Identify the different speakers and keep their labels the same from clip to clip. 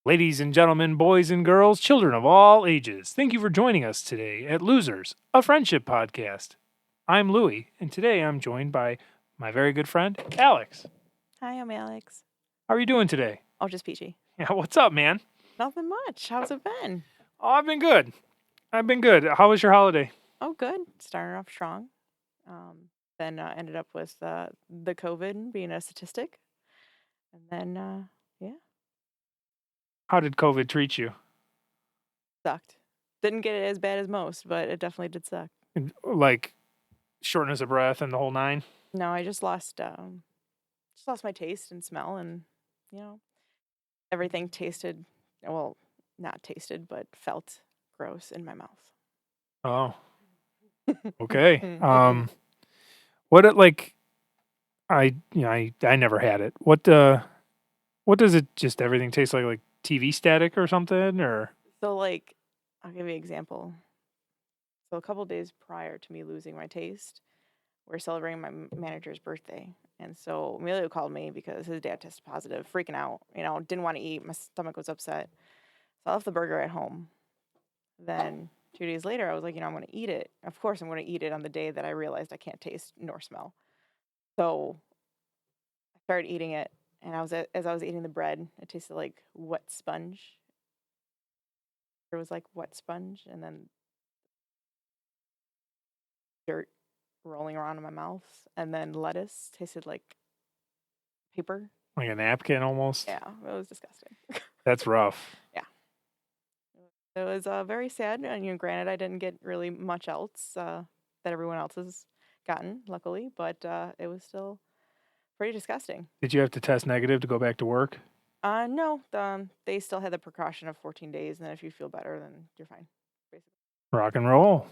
Speaker 1: Ladies and gentlemen, boys and girls, children of all ages, thank you for joining us today at Lousers, a friendship podcast. I'm Louie, and today I'm joined by my very good friend, Alex.
Speaker 2: Hi, I'm Alex.
Speaker 1: How are you doing today?
Speaker 2: Oh, just peachy.
Speaker 1: Yeah, what's up, man?
Speaker 2: Nothing much. How's it been?
Speaker 1: Oh, I've been good. How was your holiday?
Speaker 2: Oh, good. Starting off strong. Then ended up with the COVID being a statistic. And then, yeah,
Speaker 1: How did COVID treat you?
Speaker 2: sucked. Didn't get it as bad as most, but it definitely did suck.
Speaker 1: Like shortness of breath and the whole nine?
Speaker 2: No, I just lost my taste and smell, and you know, everything tasted, well, not tasted, but felt gross in my mouth.
Speaker 1: Oh, okay. What it like? I never had it. What does it just everything taste like? Like TV static or something? Or
Speaker 2: So, like, I'll give you an example. So, a couple days prior to me losing my taste, we're celebrating my manager's birthday. And so Emilio called me because his dad tested positive, freaking out, didn't want to eat. My stomach was upset. So I left the burger at home. Then 2 days later, I was like, I'm going to eat it. Of course, I'm going to eat it on the day that I realized I can't taste nor smell. So I started eating it. And as I was eating the bread, it tasted like wet sponge. It was like wet sponge and then dirt rolling around in my mouth. And then lettuce tasted like paper.
Speaker 1: like a napkin almost?
Speaker 2: Yeah, it was disgusting.
Speaker 1: That's rough.
Speaker 2: Yeah. It was very sad. And, granted, I didn't get really much else that everyone else has gotten, luckily, but it was still pretty disgusting.
Speaker 1: Did you have to test negative to go back to work?
Speaker 2: No, they still had the precaution of 14 days, and then if you feel better, then you're fine, basically.
Speaker 1: Rock and roll.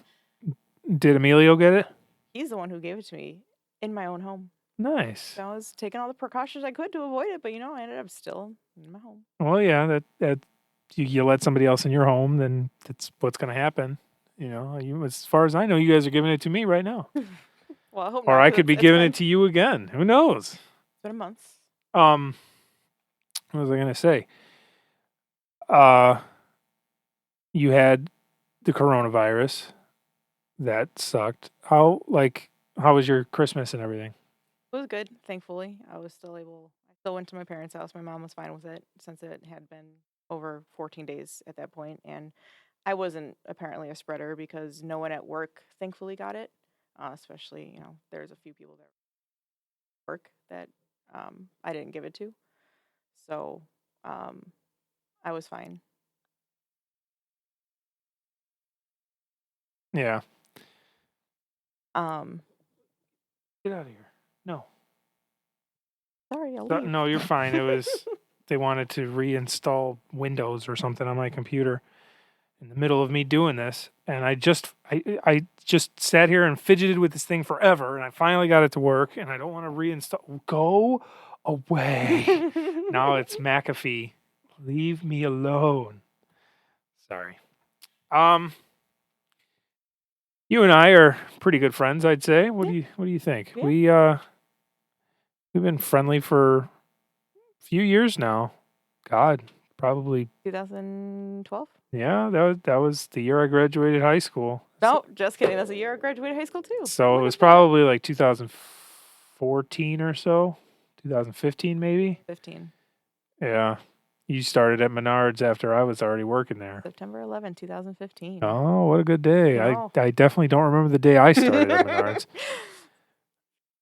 Speaker 1: Did Emilio get it?
Speaker 2: He's the one who gave it to me in my own home.
Speaker 1: Nice.
Speaker 2: So I was taking all the precautions I could to avoid it, but, I ended up still in my home.
Speaker 1: Well, yeah, that you let somebody else in your home, then that's what's going to happen. As far as I know, you guys are giving it to me right now.
Speaker 2: Well, I hope
Speaker 1: Or
Speaker 2: not,
Speaker 1: I
Speaker 2: 'cause
Speaker 1: could be
Speaker 2: it's
Speaker 1: giving
Speaker 2: been-
Speaker 1: it to you again. Who knows?
Speaker 2: It's been a month.
Speaker 1: What was I going to say? You had the coronavirus. That sucked. How was your Christmas and everything?
Speaker 2: It was good, thankfully. I still went to my parents' house. My mom was fine with it since it had been over 14 days at that point. And I wasn't apparently a spreader because no one at work thankfully got it. Especially, there's a few people that work that I didn't give it to. So I was fine.
Speaker 1: Yeah.
Speaker 2: Um,
Speaker 1: Get out of here. No.
Speaker 2: Sorry, I'll leave.
Speaker 1: No, you're fine. It was they wanted to reinstall Windows or something on my computer in the middle of me doing this, and I just sat here and fidgeted with this thing forever, and I finally got it to work, and I don't want to reinstall. Go away. Now it's McAfee. Leave me alone. Sorry. You and I are pretty good friends, I'd say. What do you think?
Speaker 2: Yeah.
Speaker 1: We've been friendly for a few years now. God, probably
Speaker 2: 2012?
Speaker 1: yeah, that was the year I graduated high school.
Speaker 2: No, just kidding. That's the year I graduated high school too.
Speaker 1: So it was probably like 2014 or so. 2015 maybe.
Speaker 2: 15.
Speaker 1: Yeah. You started at Menards after I was already working there.
Speaker 2: September 11, 2015.
Speaker 1: Oh, what a good day.
Speaker 2: Wow.
Speaker 1: I definitely don't remember the day I started at Menards.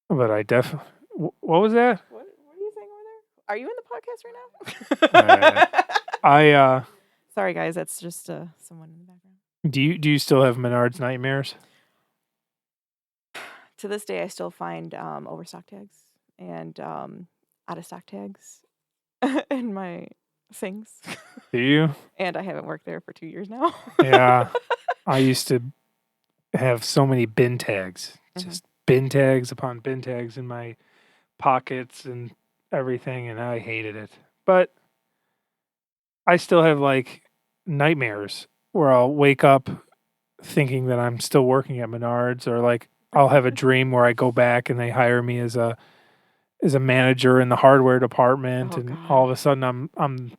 Speaker 1: But I definitely what was that?
Speaker 2: What are you saying over there? Are you in the podcast right now? Sorry, guys. That's just someone in the background.
Speaker 1: Do you still have Menards nightmares?
Speaker 2: To this day, I still find overstock tags and out of stock tags in my things.
Speaker 1: Do you?
Speaker 2: And I haven't worked there for 2 years now.
Speaker 1: Yeah. I used to have so many bin tags. Just bin tags upon bin tags in my pockets and everything, and I hated it. But I still have like nightmares where I'll wake up thinking that I'm still working at Menards, or like I'll have a dream where I go back and they hire me as a manager in the hardware department,
Speaker 2: Oh,
Speaker 1: and
Speaker 2: God.
Speaker 1: all of a sudden I'm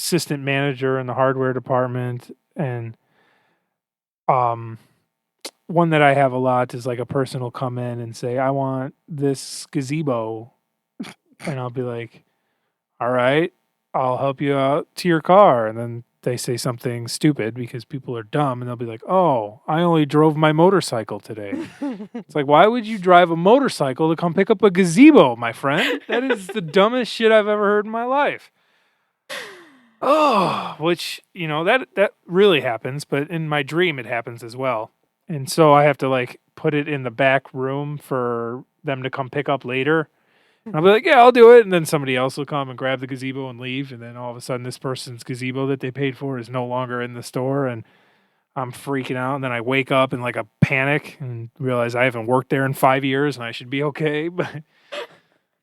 Speaker 1: assistant manager in the hardware department, and um, one that I have a lot is like a person will come in and say, "I want this gazebo," and I'll be like, "All right, I'll help you out to your car," and then they say something stupid because people are dumb, and they'll be like, "Oh, I only drove my motorcycle today." It's like, why would you drive a motorcycle to come pick up a gazebo, my friend? That is the dumbest shit I've ever heard in my life. Oh, which, that really happens, but in my dream it happens as well. And so I have to like put it in the back room for them to come pick up later. And I'll be like, yeah, I'll do it. And then somebody else will come and grab the gazebo and leave. And then all of a sudden this person's gazebo that they paid for is no longer in the store. And I'm freaking out. And then I wake up in like a panic and realize I haven't worked there in 5 years and I should be okay. But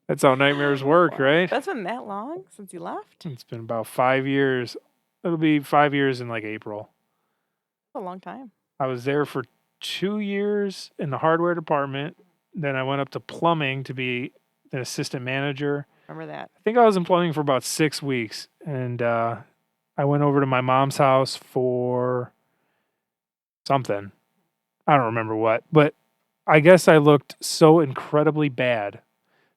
Speaker 1: that's how nightmares work,
Speaker 2: Wow.
Speaker 1: right?
Speaker 2: That's been that long since you left?
Speaker 1: It's been about 5 years. It'll be 5 years in like April.
Speaker 2: That's a long time.
Speaker 1: I was there for 2 years in the hardware department. Then I went up to plumbing to be an assistant manager.
Speaker 2: Remember that?
Speaker 1: I think I was in plumbing for about 6 weeks. And I went over to my mom's house for something. I don't remember what. But I guess I looked so incredibly bad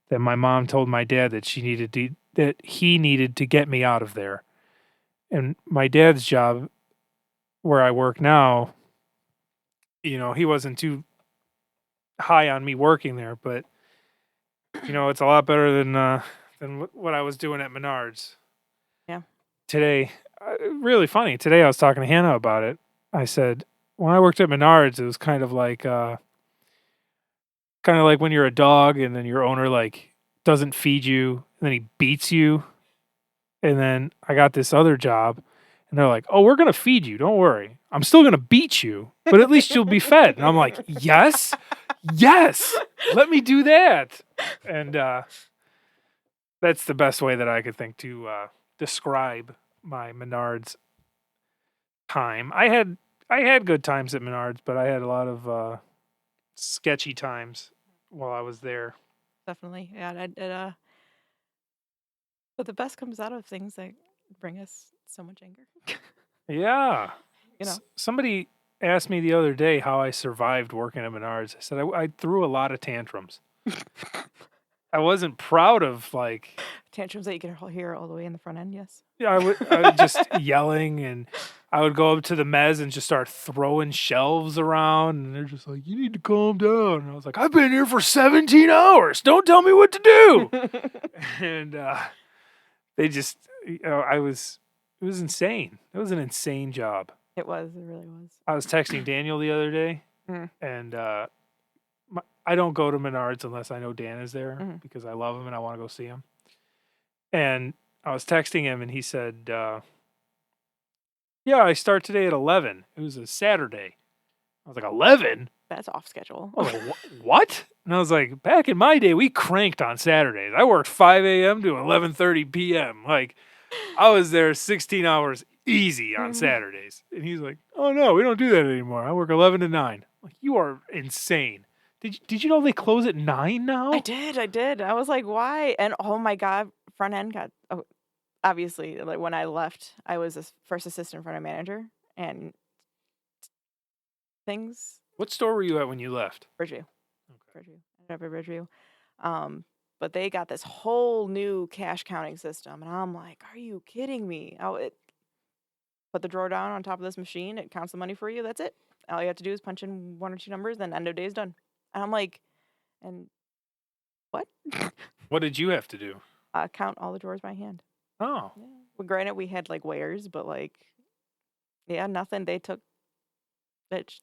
Speaker 1: that my mom told my dad that he needed to get me out of there. And my dad's job, where I work now, he wasn't too high on me working there, but it's a lot better than what I was doing at Menards.
Speaker 2: Yeah.
Speaker 1: Today, really funny. Today I was talking to Hannah about it. I said when I worked at Menards, it was kind of like when you're a dog and then your owner like doesn't feed you and then he beats you. And then I got this other job and they're like, "Oh, we're going to feed you. Don't worry. I'm still going to beat you, but at least you'll be fed." And I'm like, "Yes. Yes. Let me do that." And that's the best way that I could think to describe my Menards time. I had good times at Menards, but I had a lot of sketchy times while I was there.
Speaker 2: Definitely. Yeah. But the best comes out of things that bring us so much anger.
Speaker 1: Yeah.
Speaker 2: You know,
Speaker 1: Somebody asked me the other day how I survived working at Menards. I said I threw a lot of tantrums. I wasn't proud of like,
Speaker 2: tantrums that you can hear all the way in the front end. Yes.
Speaker 1: yeah, I would just yelling, and I would go up to the mez and just start throwing shelves around, and they're just like, "You need to calm down." And I was like, "I've been here for 17 hours. Don't tell me what to do." And they just, it was insane. It was an insane job.
Speaker 2: It was. It really was.
Speaker 1: I was texting Daniel the other day,
Speaker 2: Mm.
Speaker 1: and I don't go to Menards unless I know Dan is there
Speaker 2: Mhm.
Speaker 1: because I love him and I want to go see him. And I was texting him, and he said, "Yeah, I start today at 11." It was a Saturday. I was like, 11?
Speaker 2: That's off schedule.
Speaker 1: I was like, what? And I was like, back in my day, we cranked on Saturdays. I worked 5 a.m. to 11:30 p.m. Like, I was there 16 hours easy on Saturdays. And he's like, "Oh, no, we don't do that anymore. I work 11 to 9. Like, you are insane. Did you know they close at 9 now?
Speaker 2: I did. I was like, why? And oh my God, front end got, obviously, like when I left, I was a first assistant front end manager and things,
Speaker 1: What store were you at when you left?"
Speaker 2: Bridgeview.
Speaker 1: Okay.
Speaker 2: Bridgeview. Ended up at Bridgeview. But they got this whole new cash counting system. And I'm like, are you kidding me? Put the drawer down on top of this machine. It counts the money for you. That's it. All you have to do is punch in one or two numbers, then end of day is done. And I'm like, and what?
Speaker 1: What did you have to do?
Speaker 2: Count all the drawers by hand.
Speaker 1: Oh,
Speaker 2: Yeah. Well, granted, we had like weighers, but like, yeah, nothing. They took it.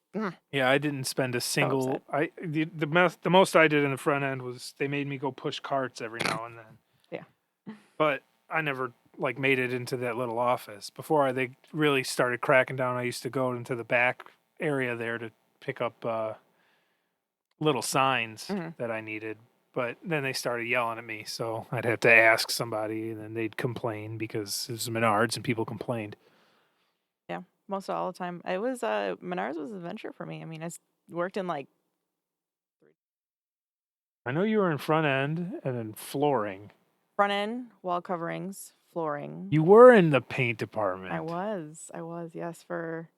Speaker 1: yeah, I didn't spend a single.
Speaker 2: upset.
Speaker 1: The most I did in the front end was they made me go push carts every now and then.
Speaker 2: Yeah.
Speaker 1: But I never like made it into that little office. They really started cracking down, I used to go into the back area there to pick up little signs
Speaker 2: Mhm.
Speaker 1: that I needed. But then they started yelling at me, so I'd have to ask somebody, and then they'd complain because it was Menards and people complained.
Speaker 2: Yeah. Most of all the time. It was, Menards was an adventure for me. I mean, worked in like
Speaker 1: I know you were in front end and then flooring.
Speaker 2: front end, wall coverings, flooring.
Speaker 1: You were in the paint department.
Speaker 2: I was, yes, for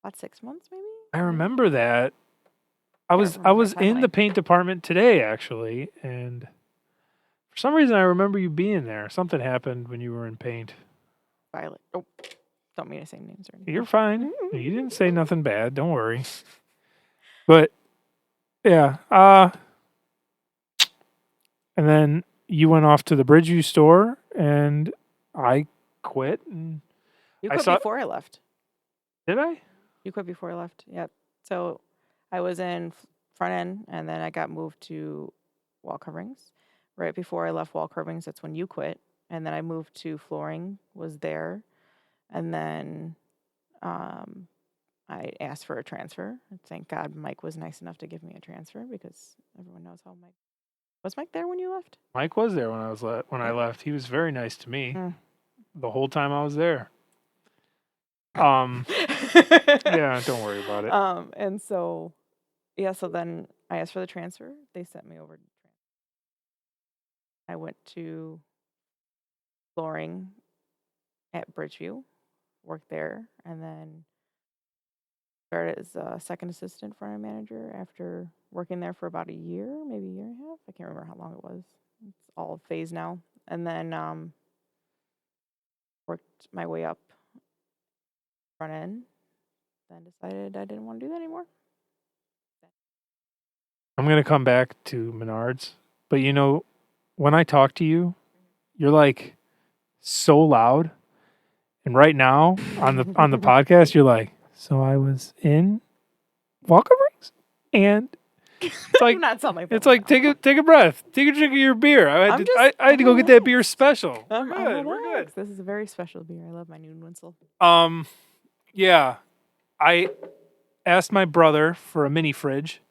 Speaker 2: about 6 months, maybe.
Speaker 1: I remember that. I
Speaker 2: Can't
Speaker 1: was
Speaker 2: remember my
Speaker 1: in the
Speaker 2: timeline.
Speaker 1: paint department today actually, and for some reason I remember you being there. Something happened when you were in paint.
Speaker 2: Violet. Oh, don't mean to say names or anything.
Speaker 1: You're fine. You didn't say nothing bad. Don't worry. But yeah, and then you went off to the Bridgeview store, and I quit. And
Speaker 2: You
Speaker 1: I
Speaker 2: quit
Speaker 1: saw.
Speaker 2: before I left.
Speaker 1: Did I?
Speaker 2: You quit before I left. Yep. So I was in front end, and then I got moved to wall coverings. Right before I left wall coverings, that's when you quit, and then I moved to flooring. Was there, and then I asked for a transfer. Thank God Mike was nice enough to give me a transfer because everyone knows how Mike was. Mike there when you left?
Speaker 1: Mike was there when I
Speaker 2: Yeah.
Speaker 1: left. He was very nice to me
Speaker 2: Mm.
Speaker 1: the whole time I was there. Yeah, don't worry about it.
Speaker 2: And so yeah, so then I asked for the transfer. They sent me over. I went to flooring at Bridgeview, worked there, and then started as a second assistant front end manager after working there for about a year, maybe a year and a half. I can't remember how long it was. It's all phase now. And then worked my way up front end, then decided I didn't want to do that anymore.
Speaker 1: I'm gonna come back to Menards, but you know, when I talk to you, you're like so loud, and right now on the podcast, you're like, so I was in wall coverings, and it's like
Speaker 2: Do not sell my
Speaker 1: it's
Speaker 2: phone
Speaker 1: like take a breath, take a drink of your beer.
Speaker 2: I'm
Speaker 1: I had to go get that beer special.
Speaker 2: I'm
Speaker 1: We're good. We're good.
Speaker 2: relaxed. This is a very special beer. I love my Noon Winsel.
Speaker 1: Yeah, I asked my brother for a mini fridge,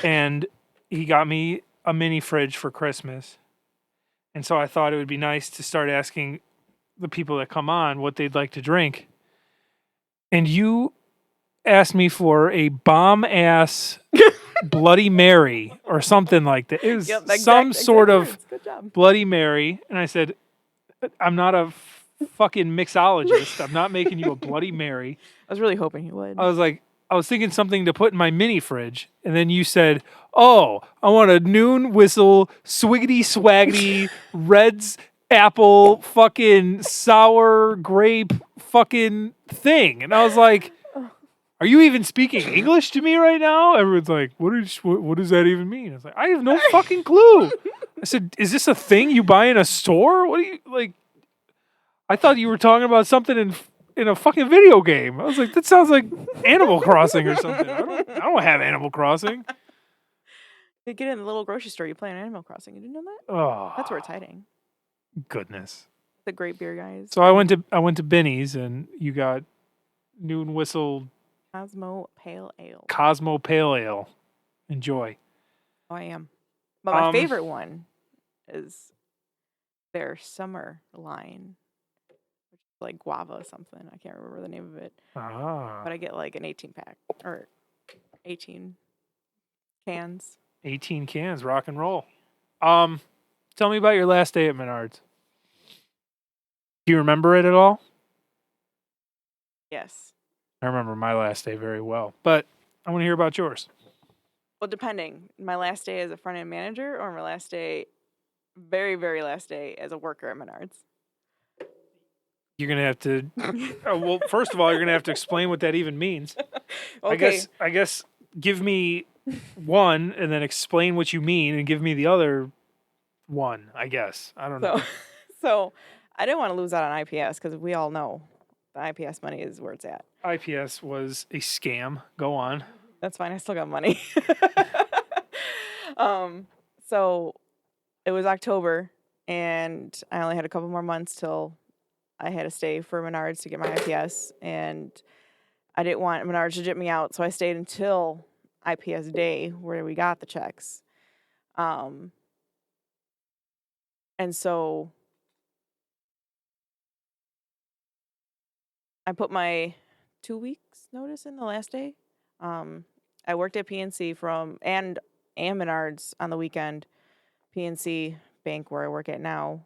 Speaker 1: and he got me a mini fridge for Christmas. And so I thought it would be nice to start asking the people that come on what they'd like to drink. And you asked me for a bomb ass Bloody Mary or something like that. It was some sort of
Speaker 2: Good job.
Speaker 1: Bloody Mary. And I said, I'm not a fucking mixologist. I'm not making you a Bloody Mary.
Speaker 2: I was really hoping you would.
Speaker 1: I was thinking something to put in my mini fridge. And then you said, oh, I want a Noon Whistle, swiggity swaggity, Red's apple, fucking sour grape fucking thing. And I was like, are you even speaking English to me right now? Everyone's like, what does that even mean? I was like, I have no fucking clue. I said, is this a thing you buy in a store? What do you like? I thought you were talking about something in a fucking video game. I was like, that sounds like Animal Crossing or something. I don't have Animal Crossing.
Speaker 2: They get in the little grocery store. You play on Animal Crossing. You didn't know that?
Speaker 1: Oh,
Speaker 2: That's where it's hiding.
Speaker 1: goodness.
Speaker 2: The great beer, guys.
Speaker 1: So I went to Benny's, and you got Noon Whistle
Speaker 2: Cosmo Pale Ale.
Speaker 1: Cosmo Pale Ale. Enjoy.
Speaker 2: Oh, I am. But my favorite one is their summer line, which is like guava something. I can't remember the name of it. But I get like an 18 pack or 18 cans.
Speaker 1: 18 cans, rock and roll. Tell me about your last day at Menards. Do you remember it at all?
Speaker 2: Yes.
Speaker 1: I remember my last day very well, but I want to hear about yours.
Speaker 2: Well, depending. My last day as a front end manager or my last day, very, very last day as a worker at Menards.
Speaker 1: You're going to have to, well, first of all, you're going to have to explain what that even means.
Speaker 2: Okay.
Speaker 1: I guess give me one and then explain what you mean and give me the other one, I guess. I don't know.
Speaker 2: So I didn't want to lose out on IPS because we all know the IPS money is where it's at.
Speaker 1: IPS was a scam. Go on.
Speaker 2: That's fine. I still got money. So it was October, and I only had a couple more months till I had to stay for Menards to get my IPS, and I didn't want Menards to jip me out, so I stayed until IPS day where we got the checks. And so I put my 2 weeks notice in the last day. I worked at PNC and Menards on the weekend. PNC Bank, where I work at now,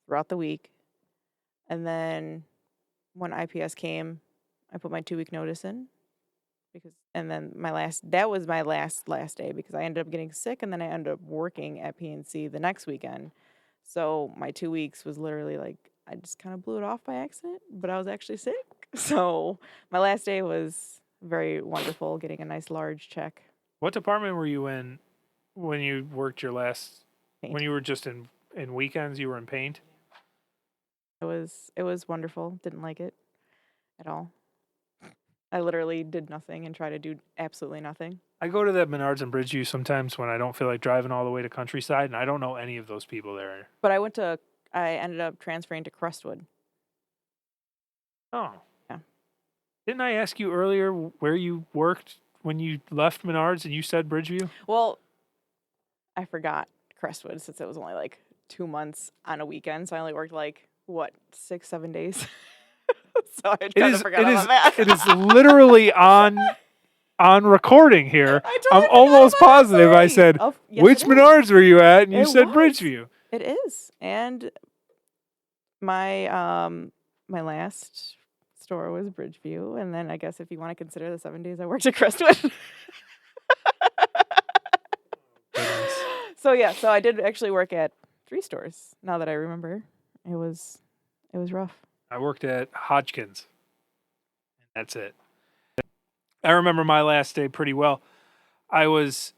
Speaker 2: throughout the week. And then when IPS came, I put my 2-week notice in and then that was my last day because I ended up getting sick and then I ended up working at PNC the next weekend. So my 2 weeks was literally like I just kind of blew it off by accident, but I was actually sick. So my last day was very wonderful, getting a nice large check.
Speaker 1: What department were you in when you worked your last?
Speaker 2: Paint.
Speaker 1: When you were just in weekends, you were in paint.
Speaker 2: It was wonderful. Didn't like it at all. I literally did nothing and tried to do absolutely nothing.
Speaker 1: I go to that Menards in Bridgeview sometimes when I don't feel like driving all the way to Countryside, and I don't know any of those people there.
Speaker 2: But I ended up transferring to Crestwood.
Speaker 1: Oh.
Speaker 2: Yeah.
Speaker 1: Didn't I ask you earlier where you worked when you left Menards and you said Bridgeview?
Speaker 2: Well, I forgot Crestwood since it was only like 2 months on a weekend. So I only worked like, 6-7 days. So I kind of forgot about that.
Speaker 1: It is literally on recording here.
Speaker 2: I'm
Speaker 1: almost positive I said, which Menards were you at? And you said Bridgeview.
Speaker 2: It is. And my my last store was Bridgeview. And then I guess if you want to consider the 7 days I worked at Crestwood. So I did actually work at 3 stores now that I remember. It was rough.
Speaker 1: I worked at Hodgkins. That's it. I remember my last day pretty well. I was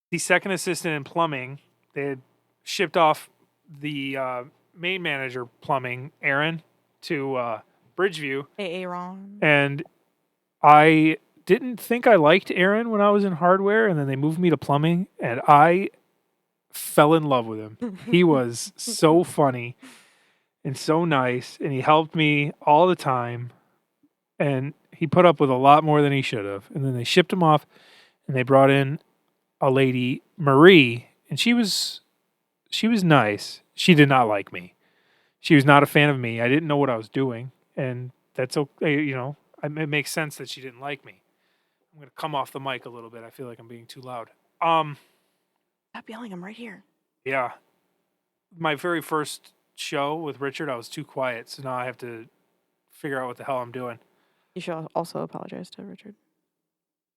Speaker 1: the second assistant in plumbing. They had shipped off the main manager plumbing, Aaron, to Bridgeview.
Speaker 2: Aaron.
Speaker 1: And I didn't think I liked Aaron when I was in hardware, and then they moved me to plumbing, and I fell in love with him. He was so funny and so nice, and he helped me all the time, and he put up with a lot more than he should have. And then they shipped him off, and they brought in a lady, Marie, and she was nice. She did not like me. She was not a fan of me. I didn't know what I was doing, and that's okay. You know, it makes sense that she didn't like me. I'm going to come off the mic a little bit. I feel like I'm being too loud.
Speaker 2: Stop yelling. I'm right here.
Speaker 1: Yeah. My very first show with Richard, I was too quiet, so now I have to figure out what the hell I'm doing.
Speaker 2: You should also apologize to Richard.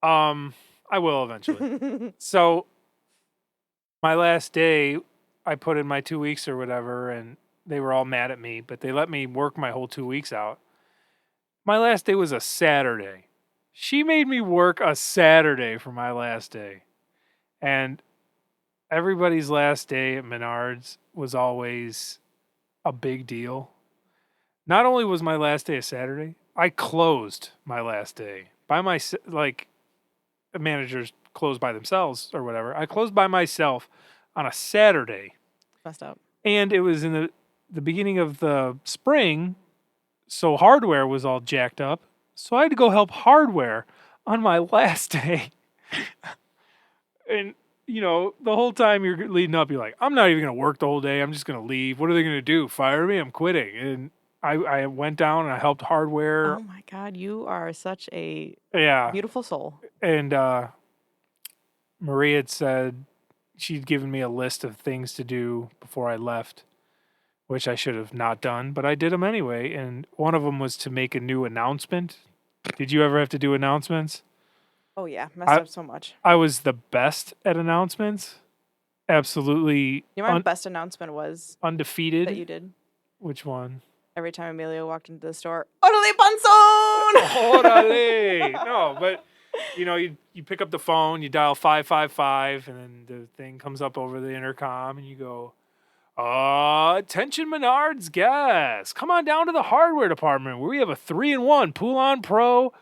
Speaker 1: I will eventually. So, my last day, I put in my 2 weeks or whatever, and they were all mad at me, but they let me work my whole 2 weeks out. My last day was a Saturday. She made me work a Saturday for my last day. And everybody's last day at Menards was always a big deal. Not only was my last day a Saturday, I closed my last day. Managers close by themselves or whatever. I closed by myself on a Saturday.
Speaker 2: Messed up.
Speaker 1: And it was in the beginning of the spring, so hardware was all jacked up. So I had to go help hardware on my last day. And, you know, the whole time you're leading up, you're like, I'm not even going to work the whole day. I'm just going to leave. What are they going to do? Fire me? I'm quitting. And I went down and I helped hardware.
Speaker 2: Oh, my God. You are such a beautiful soul.
Speaker 1: And Marie had said she'd given me a list of things to do before I left, which I should have not done, but I did them anyway. And one of them was to make a new announcement. Did you ever have to do announcements?
Speaker 2: Oh, yeah. Messed up so much.
Speaker 1: I was the best at announcements. Absolutely.
Speaker 2: You know what my best announcement was?
Speaker 1: Undefeated.
Speaker 2: That you did?
Speaker 1: Which one?
Speaker 2: Every time Emilio walked into the store, Orale Panzone!
Speaker 1: Orale! No, but, you know, you pick up the phone, you dial 555, and then the thing comes up over the intercom, and you go, attention Menards guests, come on down to the hardware department where we have a 3-in-1 Poulon Pro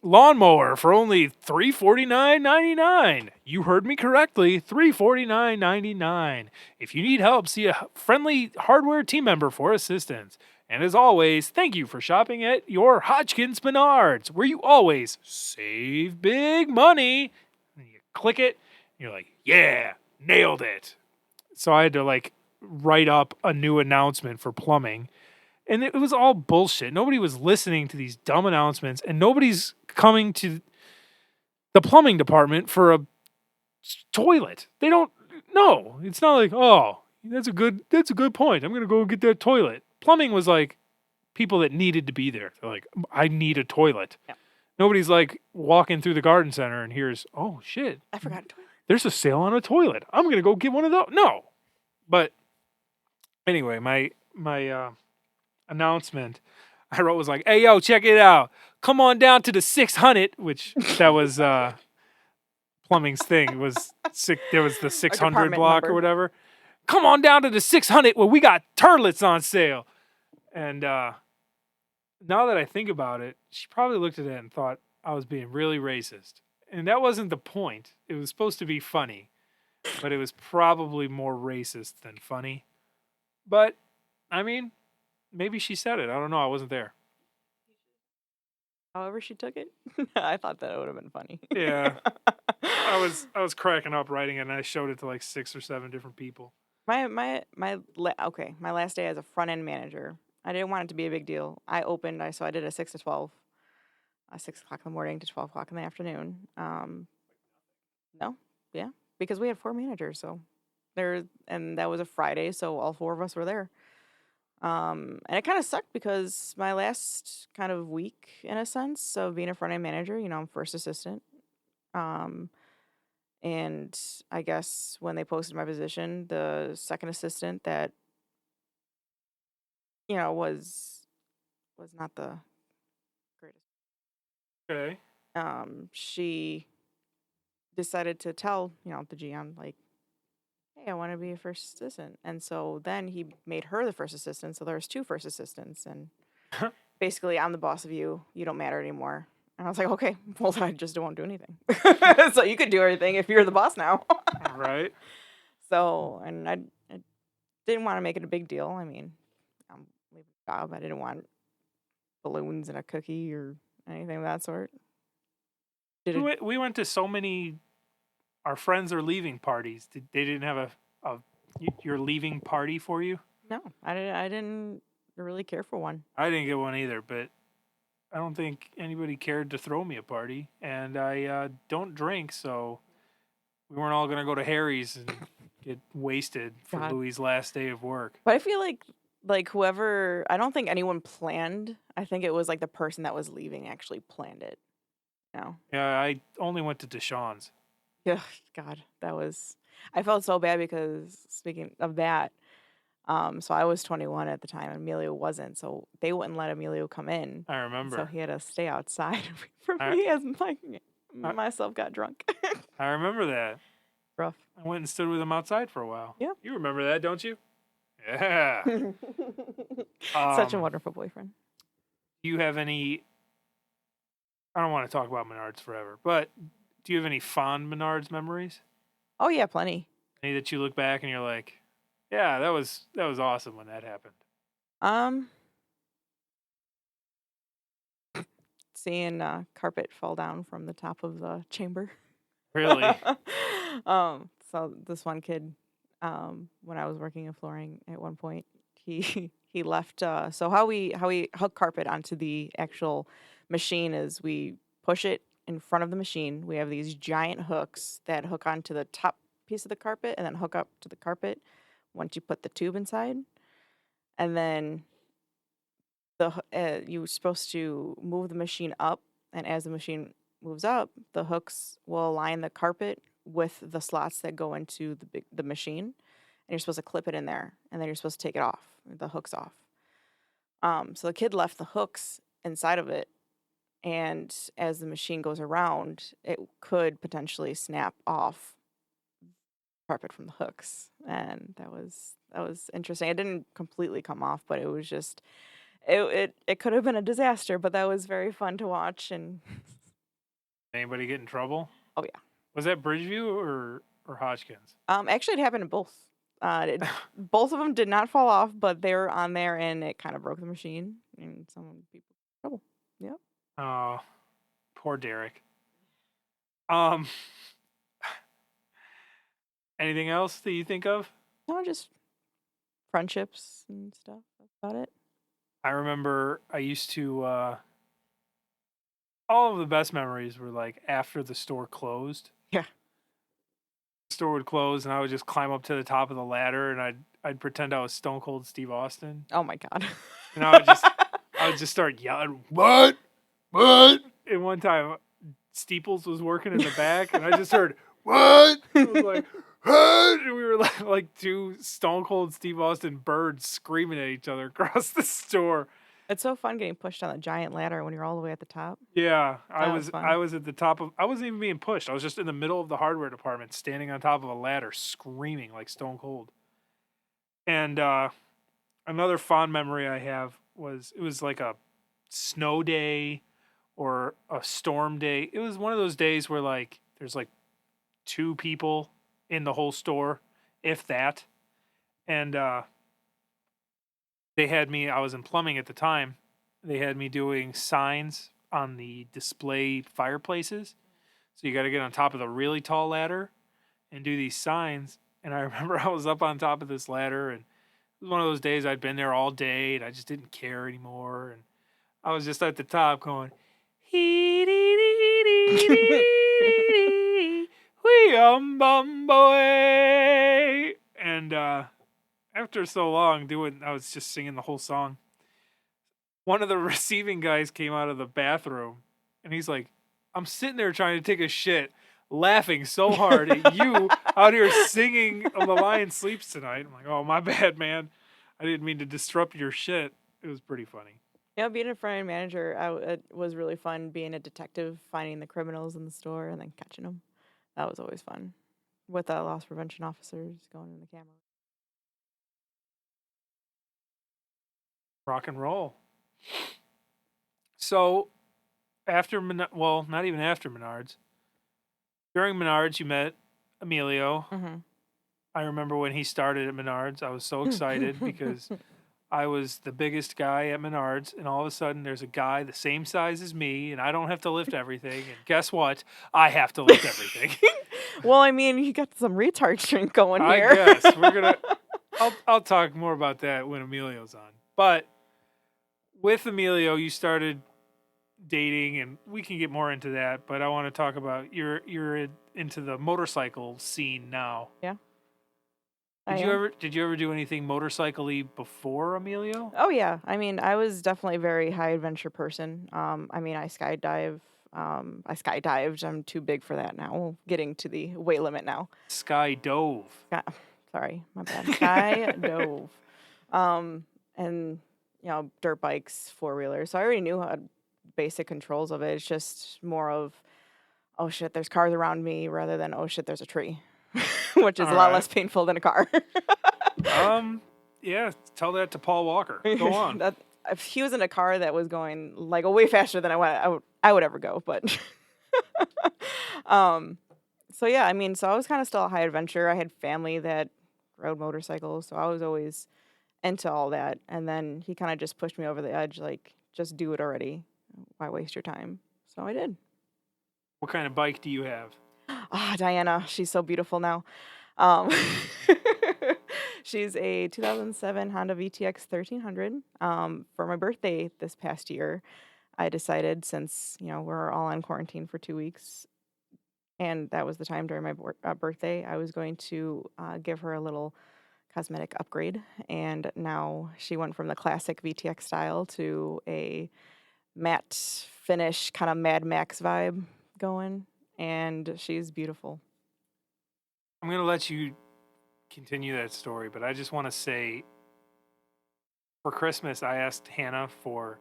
Speaker 1: lawnmower for only $349.99. You heard me correctly, $349.99. If you need help, see a friendly hardware team member for assistance. And as always, thank you for shopping at your Hodgkins Menards, where you always save big money. And you click it, and you're like, yeah, nailed it. So I had to write up a new announcement for plumbing. And it was all bullshit. Nobody was listening to these dumb announcements, and nobody's coming to the plumbing department for a toilet. They don't know. It's not like, oh, That's a good point. I'm gonna go get that toilet. Plumbing was like people that needed to be there. They're like, I need a toilet.
Speaker 2: Yeah.
Speaker 1: Nobody's like walking through the garden center and here's, oh shit,
Speaker 2: I forgot a toilet.
Speaker 1: there's a sale on a toilet. I'm gonna go get one of those. No, but anyway, my announcement I wrote was like, hey yo, check it out. Come on down to the 600, which that was plumbing's thing was there was the 600
Speaker 2: department
Speaker 1: block
Speaker 2: number.
Speaker 1: or whatever. Come on down to the 600 where we got turlets on sale. And now that I think about it, she probably looked at it and thought I was being really racist. And that wasn't the point. It was supposed to be funny, but it was probably more racist than funny. But I mean, maybe she said it. I don't know. I wasn't there.
Speaker 2: However she took it, I thought that would have been funny.
Speaker 1: Yeah. I was cracking up writing it, and I showed it to like 6 or 7 different people.
Speaker 2: my last day as a front end manager. I didn't want it to be a big deal. I did a 6 to 12, 6 o'clock in the morning to 12 o'clock in the afternoon. No, yeah, because we had 4 managers, so and that was a Friday, so all 4 of us were there. And it kind of sucked because my last kind of week, in a sense, of being a front end manager, I'm first assistant. And I guess when they posted my position, the second assistant that was not the greatest.
Speaker 1: Okay.
Speaker 2: She decided to tell the GM, like, hey, I want to be a first assistant, and so then he made her the first assistant. So there was 2 first assistants, and basically, I'm the boss of you. You don't matter anymore. And I was like, okay, well, then I just don't do anything. So you could do everything if you're the boss now.
Speaker 1: Right.
Speaker 2: So, and I didn't want to make it a big deal. I mean, I'm leaving the job. I didn't want balloons and a cookie or anything of that sort.
Speaker 1: We went to so many. Our friends are leaving parties. They didn't have a your leaving party for you?
Speaker 2: No, I didn't really care for one.
Speaker 1: I didn't get one either, but I don't think anybody cared to throw me a party, and I don't drink, so we weren't all gonna go to Harry's and get wasted for
Speaker 2: God.
Speaker 1: Louis' last day of work.
Speaker 2: But I feel like whoever, I don't think anyone planned. I think it was like the person that was leaving actually planned it. No.
Speaker 1: Yeah, I only went to Deshaun's.
Speaker 2: Yeah, God, I felt so bad because speaking of that, so I was 21 at the time, and Emilio wasn't, so they wouldn't let Emilio come in.
Speaker 1: I remember.
Speaker 2: So he had to stay outside for me as myself got drunk.
Speaker 1: I remember that.
Speaker 2: Rough.
Speaker 1: I went and stood with him outside for a while.
Speaker 2: Yeah.
Speaker 1: You remember that, don't you? Yeah.
Speaker 2: Such a wonderful boyfriend.
Speaker 1: Do you have any... I don't want to talk about Menards forever, but do you have any fond Menards memories?
Speaker 2: Oh, yeah, plenty.
Speaker 1: Any that you look back and you're like, yeah, that was awesome when that happened.
Speaker 2: Seeing carpet fall down from the top of the chamber.
Speaker 1: Really?
Speaker 2: So this one kid, when I was working in flooring at one point, he left. So how we hook carpet onto the actual machine is we push it in front of the machine. We have these giant hooks that hook onto the top piece of the carpet and then hook up to the carpet once you put the tube inside. And then you're supposed to move the machine up, and as the machine moves up, the hooks will align the carpet with the slots that go into the machine, and you're supposed to clip it in there, and then you're supposed to take it off, the hooks off. So the kid left the hooks inside of it, and as the machine goes around, it could potentially snap off carpet from the hooks, and that was interesting. It didn't completely come off, but it was just it could have been a disaster, but that was very fun to watch. And
Speaker 1: anybody get in trouble?
Speaker 2: Oh yeah.
Speaker 1: Was that Bridgeview or Hodgkins?
Speaker 2: Actually, it happened in both. Both of them did not fall off, but they were on there, and it kind of broke the machine, and some people got in trouble. Yep.
Speaker 1: Oh, poor Derek. Anything else that you think of?
Speaker 2: No, just friendships and stuff. That's about it.
Speaker 1: I remember I used to. All of the best memories were like after the store closed.
Speaker 2: Yeah.
Speaker 1: The store would close, and I would just climb up to the top of the ladder, and I'd pretend I was Stone Cold Steve Austin,
Speaker 2: Oh my god.
Speaker 1: and I would just start yelling, what? And one time, Steeples was working in the back, and I just heard, what? It was like, what? And we were like two Stone Cold Steve Austin birds screaming at each other across the store.
Speaker 2: It's so fun getting pushed on a giant ladder when you're all the way at the top.
Speaker 1: Yeah, I
Speaker 2: That was
Speaker 1: was I
Speaker 2: fun.
Speaker 1: was at the top of. I wasn't even being pushed. I was just in the middle of the hardware department, standing on top of a ladder, screaming like Stone Cold. And another fond memory I have was it was like a snow day or a storm day. It was one of those days where like there's like two people in the whole store, if that. And they had me. I was in plumbing at the time. They had me doing signs on the display fireplaces. So you got to get on top of the really tall ladder and do these signs. And I remember I was up on top of this ladder, and it was one of those days I'd been there all day and I just didn't care anymore. And I was just at the top going, hee dee dee dee dee, wee bum boy. And after so long doing, I was just singing the whole song. One of the receiving guys came out of the bathroom, and he's like, I'm sitting there trying to take a shit, laughing so hard at you out here singing The Lion Sleeps Tonight. I'm like, oh, my bad, man. I didn't mean to disrupt your shit. It was pretty funny.
Speaker 2: Being a front-end manager, it was really fun being a detective, finding the criminals in the store and then catching them. That was always fun. With loss prevention officers going in the camera.
Speaker 1: Rock and roll. So, after, well, not even after Menards. During Menards, you met Emilio.
Speaker 2: Mm-hmm.
Speaker 1: I remember when he started at Menards, I was so excited because I was the biggest guy at Menards, and all of a sudden there's a guy the same size as me, and I don't have to lift everything. And guess what? I have to lift everything.
Speaker 2: Well, I mean, you got some retard strength going
Speaker 1: I
Speaker 2: here.
Speaker 1: guess we're gonna. I'll talk more about that when Emilio's on. But with Emilio, you started dating, and we can get more into that. But I want to talk about you're into the motorcycle scene now.
Speaker 2: Yeah.
Speaker 1: Did you ever do anything motorcycle-y before Emilio?
Speaker 2: Oh yeah. I mean, I was definitely a very high adventure person. I mean, I skydive. I skydived. I'm too big for that now. Getting to the weight limit now.
Speaker 1: Sky dove.
Speaker 2: Sorry, my bad. Sky dove. And dirt bikes, four-wheelers. So I already knew how basic controls of it. It's just more of, oh shit, there's cars around me, rather than, oh shit, there's a tree. Which is a lot less painful than a car.
Speaker 1: Yeah, tell that to Paul Walker. Go on.
Speaker 2: If he was in a car that was going like way faster than I would ever go, but so yeah, I mean, so I was kind of still a high adventure. I had family that rode motorcycles, so I was always into all that. And then he kind of just pushed me over the edge, like, just do it already. Why waste your time? So I did.
Speaker 1: What kind of bike do you have?
Speaker 2: Diana, she's so beautiful now. Um, she's a 2007 Honda VTX 1300. For my birthday this past year, I decided, since we're all on quarantine for 2 weeks, and that was the time during my birthday, I was going to give her a little cosmetic upgrade. And now she went from the classic VTX style to a matte finish, kind of Mad Max vibe going. And she's beautiful.
Speaker 1: I'm going to let you continue that story, but I just want to say, for Christmas, I asked Hannah for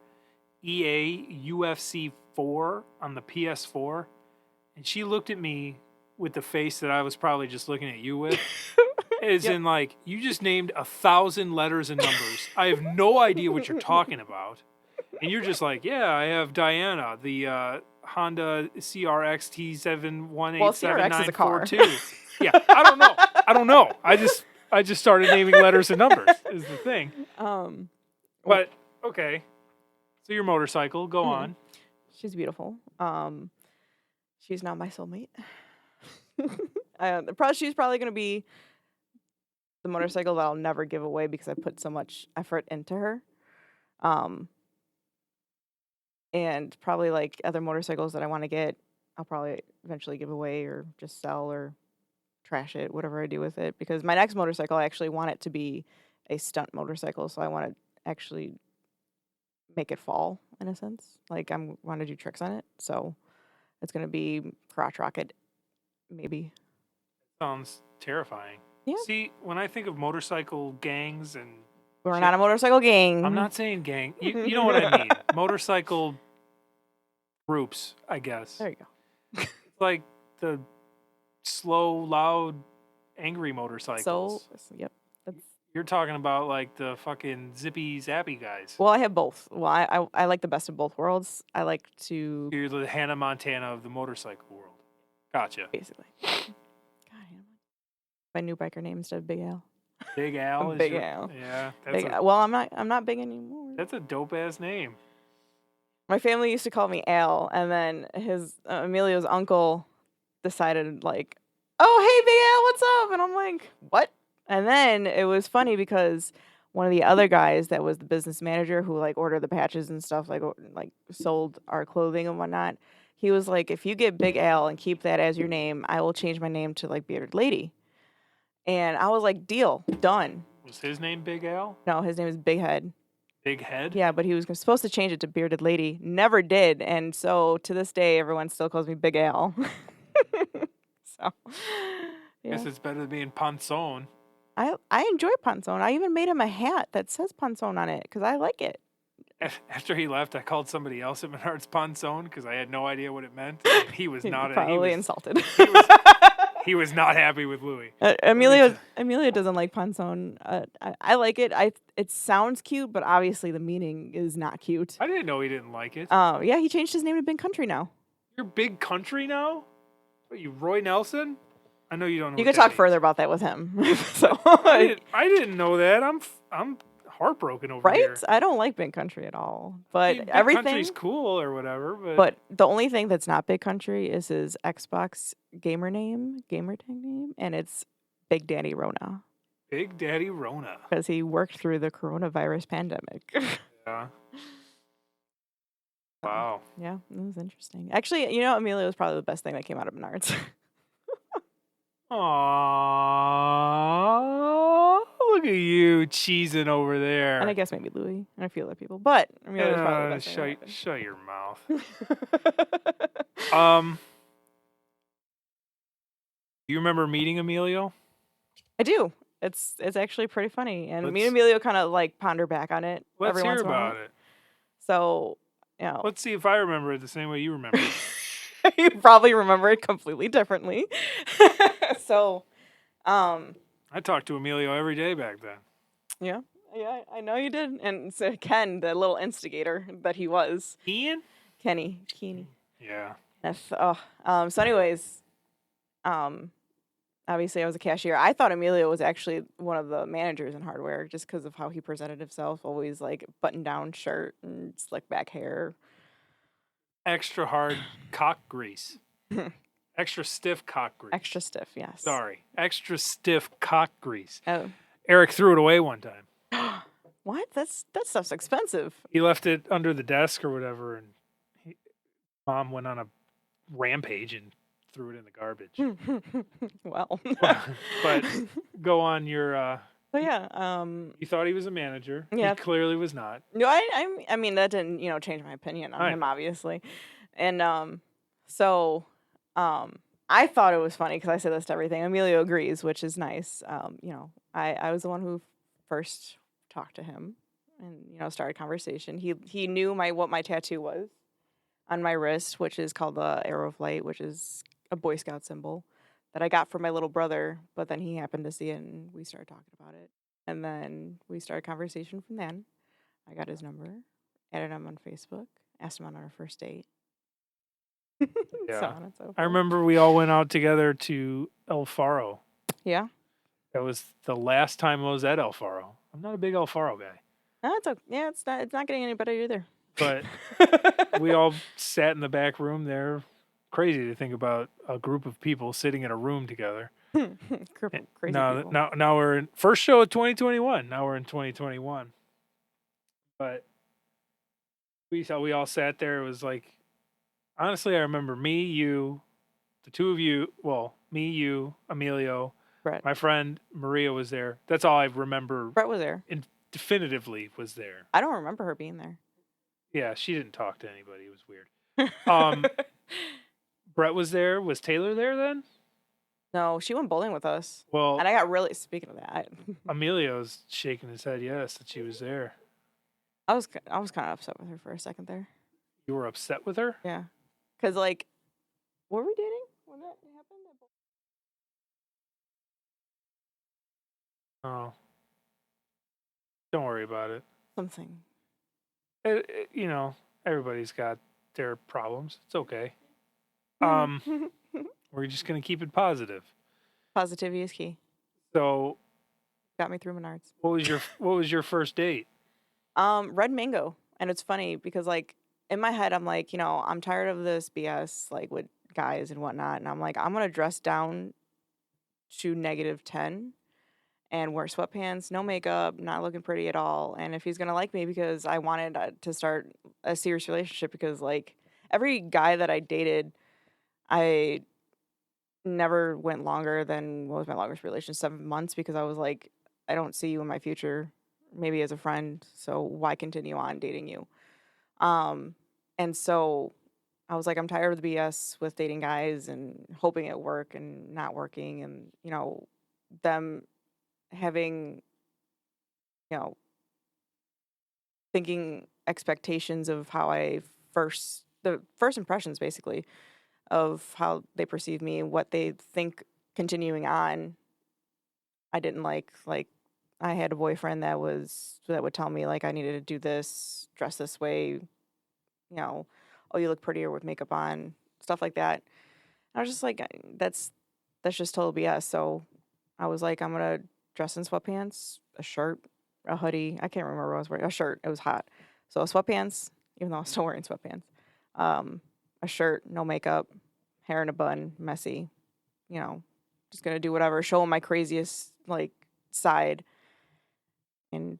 Speaker 1: EA UFC 4 on the PS4, and she looked at me with the face that I was probably just looking at you with. As in, like, you just named 1,000 letters and numbers. I have no idea what you're talking about. And you're just like, yeah, I have Diana, the Honda CRX T7187942. Yeah, I don't know. I just started naming letters and numbers is the thing. But okay. So your motorcycle, go on.
Speaker 2: She's beautiful. She's not my soulmate. She's probably going to be the motorcycle that I'll never give away because I put so much effort into her. And probably like other motorcycles that I want to get, I'll probably eventually give away or just sell or trash it, whatever I do with it. Because my next motorcycle, I actually want it to be a stunt motorcycle, so I want to actually make it fall in a sense. Like I'm want to do tricks on it, so it's gonna be crotch rocket, maybe.
Speaker 1: Sounds terrifying.
Speaker 2: Yeah,
Speaker 1: See, when I think of motorcycle gangs and
Speaker 2: we're
Speaker 1: shit,
Speaker 2: not a motorcycle
Speaker 1: I'm
Speaker 2: gang.
Speaker 1: not saying gang. You know what I mean. Motorcycle groups, I guess.
Speaker 2: There you go.
Speaker 1: It's like the slow, loud, angry
Speaker 2: So,
Speaker 1: motorcycles.
Speaker 2: yep. That's
Speaker 1: You're talking about like the fucking zippy zappy guys.
Speaker 2: well, I have both. Well, I like the best of both worlds. I like to
Speaker 1: You're the Hannah Montana of the motorcycle world. Gotcha.
Speaker 2: basically. God, my new biker name instead of Big Al.
Speaker 1: Big Al is
Speaker 2: Big
Speaker 1: your,
Speaker 2: Al.
Speaker 1: yeah.
Speaker 2: Well, I'm not big anymore.
Speaker 1: That's a dope ass name.
Speaker 2: My family used to call me Al, and then his Emilio's uncle decided like, "Oh, hey, Big Al, what's up?" And I'm like, "What?" And then it was funny because one of the other guys that was the business manager who like ordered the patches and stuff, like sold our clothing and whatnot. He was like, "If you get Big Al and keep that as your name, I will change my name to like Bearded Lady." And I was like, "Deal, done."
Speaker 1: Was his name Big Al?
Speaker 2: No, his name is Big Head.
Speaker 1: Big Head?
Speaker 2: Yeah, but he was supposed to change it to Bearded Lady. Never did. And so to this day, everyone still calls me Big Al. So,
Speaker 1: I guess
Speaker 2: yeah.
Speaker 1: it's better than being Panzone.
Speaker 2: I enjoy Panzone. I even made him a hat that says Panzone on it because I like it.
Speaker 1: After he left, I called somebody else at Menards Panzone because I had no idea what it meant. And he was not
Speaker 2: Probably insulted.
Speaker 1: he was not happy with Louis.
Speaker 2: Amelia doesn't like Panzone. I like it. It sounds cute, but obviously the meaning is not cute.
Speaker 1: I didn't know he didn't like it.
Speaker 2: Yeah, he changed his name to Big Country now.
Speaker 1: You're Big Country now? What, you Roy Nelson? I know you don't know.
Speaker 2: You
Speaker 1: what
Speaker 2: could
Speaker 1: that
Speaker 2: talk
Speaker 1: means.
Speaker 2: further about that with him. So
Speaker 1: I didn't know that. I'm heartbroken over
Speaker 2: right?
Speaker 1: here.
Speaker 2: I don't like Big Country at all.
Speaker 1: I
Speaker 2: But
Speaker 1: mean, Big
Speaker 2: everything
Speaker 1: Country's cool or whatever,
Speaker 2: But the only thing that's not Big Country is his Xbox gamer tag name, and it's Big Daddy Rona
Speaker 1: Big Daddy Rona.
Speaker 2: because he worked through the coronavirus pandemic.
Speaker 1: Yeah. Wow.
Speaker 2: Yeah, it was interesting. Actually, you know, Amelia was probably the best thing that came out of Menards.
Speaker 1: Aww, look at you cheesing over there.
Speaker 2: And I guess maybe Louis and a few other people. But Amelia was probably the best thing that
Speaker 1: shut your mouth.
Speaker 2: happened.
Speaker 1: You remember meeting Emilio?
Speaker 2: I do. It's actually pretty funny. And me
Speaker 1: Let's-
Speaker 2: and Emilio kind of like ponder back on it
Speaker 1: Let's
Speaker 2: every
Speaker 1: hear
Speaker 2: once in a while.
Speaker 1: about it.
Speaker 2: So, you know.
Speaker 1: Let's see if I remember it the same way you remember it.
Speaker 2: You probably remember it completely differently. So,
Speaker 1: I talked to Emilio every day back then.
Speaker 2: yeah, I know you did. And so Ken, the little instigator that he was,
Speaker 1: Ian?
Speaker 2: Keeney.
Speaker 1: Yeah.
Speaker 2: So anyways, obviously I was a cashier. I thought Emilio was actually one of the managers in hardware just because of how he presented himself, always like button down shirt and slick back hair.
Speaker 1: Extra hard cock grease. Extra stiff cock grease.
Speaker 2: Extra stiff, yes.
Speaker 1: Sorry. Extra stiff cock grease.
Speaker 2: Oh.
Speaker 1: Eric threw it away one time.
Speaker 2: What? That stuff's expensive.
Speaker 1: He left it under the desk or whatever, and Mom went on a rampage and threw it in the garbage.
Speaker 2: Well.
Speaker 1: But go on your...
Speaker 2: So yeah,
Speaker 1: you thought he was a manager.
Speaker 2: Yeah.
Speaker 1: He clearly was not.
Speaker 2: no, I mean that didn't change my opinion on him, obviously, and I thought it was funny because I said this to everything. Emilio agrees, which is nice. I was the one who first talked to him and started conversation. He knew what my tattoo was on my wrist, which is called the Arrow of Light, which is a Boy Scout symbol that I got from my little brother, but then he happened to see it and we started talking about it. And then we started conversation from then. I got his number, added him on Facebook, asked him on our first date.
Speaker 1: Yeah.
Speaker 2: So on and so forth.
Speaker 1: I remember we all went out together to El Faro.
Speaker 2: Yeah.
Speaker 1: That was the last time I was at El Faro. I'm not a big El Faro guy.
Speaker 2: No, it's okay. Yeah, it's not getting any better either.
Speaker 1: But we all sat in the back room there. Crazy to think about a group of people sitting in a room together.
Speaker 2: Crazy
Speaker 1: now,
Speaker 2: people.
Speaker 1: now we're in first show of 2021. Now we're in 2021. But we all sat there. It was like, honestly, I remember me, you, the two of you. Well, me, you, Emilio,
Speaker 2: Brett.
Speaker 1: my friend Maria was there. That's all I remember
Speaker 2: Brett was there.
Speaker 1: definitively was there.
Speaker 2: I don't remember her being there.
Speaker 1: Yeah, she didn't talk to anybody. It was weird. Um, Brett was there. Was Taylor there then?
Speaker 2: No, she went bowling with us.
Speaker 1: Well,
Speaker 2: And I got really, speaking of that,
Speaker 1: Emilio's shaking his head yes that she was there.
Speaker 2: I was kind of upset with her for a second there.
Speaker 1: You were upset with her?
Speaker 2: Yeah. Because, like, were we dating when that happened?
Speaker 1: Oh, don't worry about it.
Speaker 2: Something.
Speaker 1: You know, everybody's got their problems. It's okay. We're just gonna keep it positive.
Speaker 2: Positivity is key.
Speaker 1: So,
Speaker 2: Got me through Menards.
Speaker 1: what was your first date?
Speaker 2: Red Mango. And it's funny because, like, in my head, I'm like, I'm tired of this BS, like, with guys and whatnot. And I'm like, I'm going to dress down to -10 and wear sweatpants, no makeup, not looking pretty at all. And if he's going to like me, because I wanted to start a serious relationship, because, like, every guy that I dated, I never went longer than, what was my longest relationship? 7 months, because I was like, I don't see you in my future, maybe as a friend. So why continue on dating you? And so I was like, I'm tired of the BS with dating guys and hoping it work and not working, and them having, you know, thinking expectations of how the first impressions, basically, of how they perceive me, what they think continuing on. I didn't like I had a boyfriend that would tell me, like, I needed to do this, dress this way, oh, you look prettier with makeup on, stuff like that. I was just like, that's just total BS. So I was like, I'm gonna dress in sweatpants, a shirt, a hoodie. I can't remember what I was wearing. A shirt. It was hot. So sweatpants, even though I was still wearing sweatpants. A shirt, no makeup, hair in a bun, messy. You know, just gonna do whatever, show him my craziest, like, side. And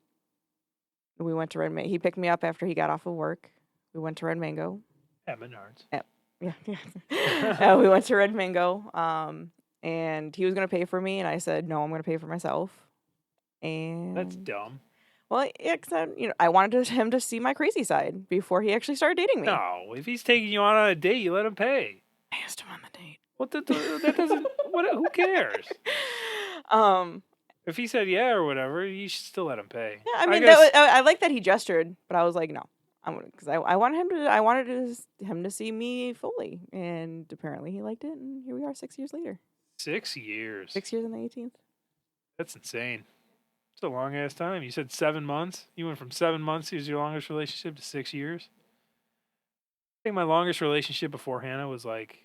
Speaker 2: we went to Red Mango. He picked me up after he got off of work. We went to Red Mango.
Speaker 1: At Menards.
Speaker 2: Yeah. We went to Red Mango, and he was gonna pay for me, and I said no, I'm gonna pay for myself. And
Speaker 1: That's dumb.
Speaker 2: well, yeah, because I wanted him to see my crazy side before he actually started dating me.
Speaker 1: No, if he's taking you on a date, you let him pay.
Speaker 2: I asked him on the date.
Speaker 1: What that doesn't. What? Who cares?
Speaker 2: Um,
Speaker 1: If he said yeah or whatever, you should still let him pay.
Speaker 2: yeah, I mean,
Speaker 1: guess,
Speaker 2: I like that he gestured, but I was like, no, I'm gonna, because I wanted him to see me fully, and apparently he liked it, and here we are 6 years later.
Speaker 1: 6 years.
Speaker 2: 6 years on the 18th.
Speaker 1: That's insane. It's a long ass time. You said 7 months. You went from 7 months as your longest relationship to 6 years. I think my longest relationship before Hannah was like,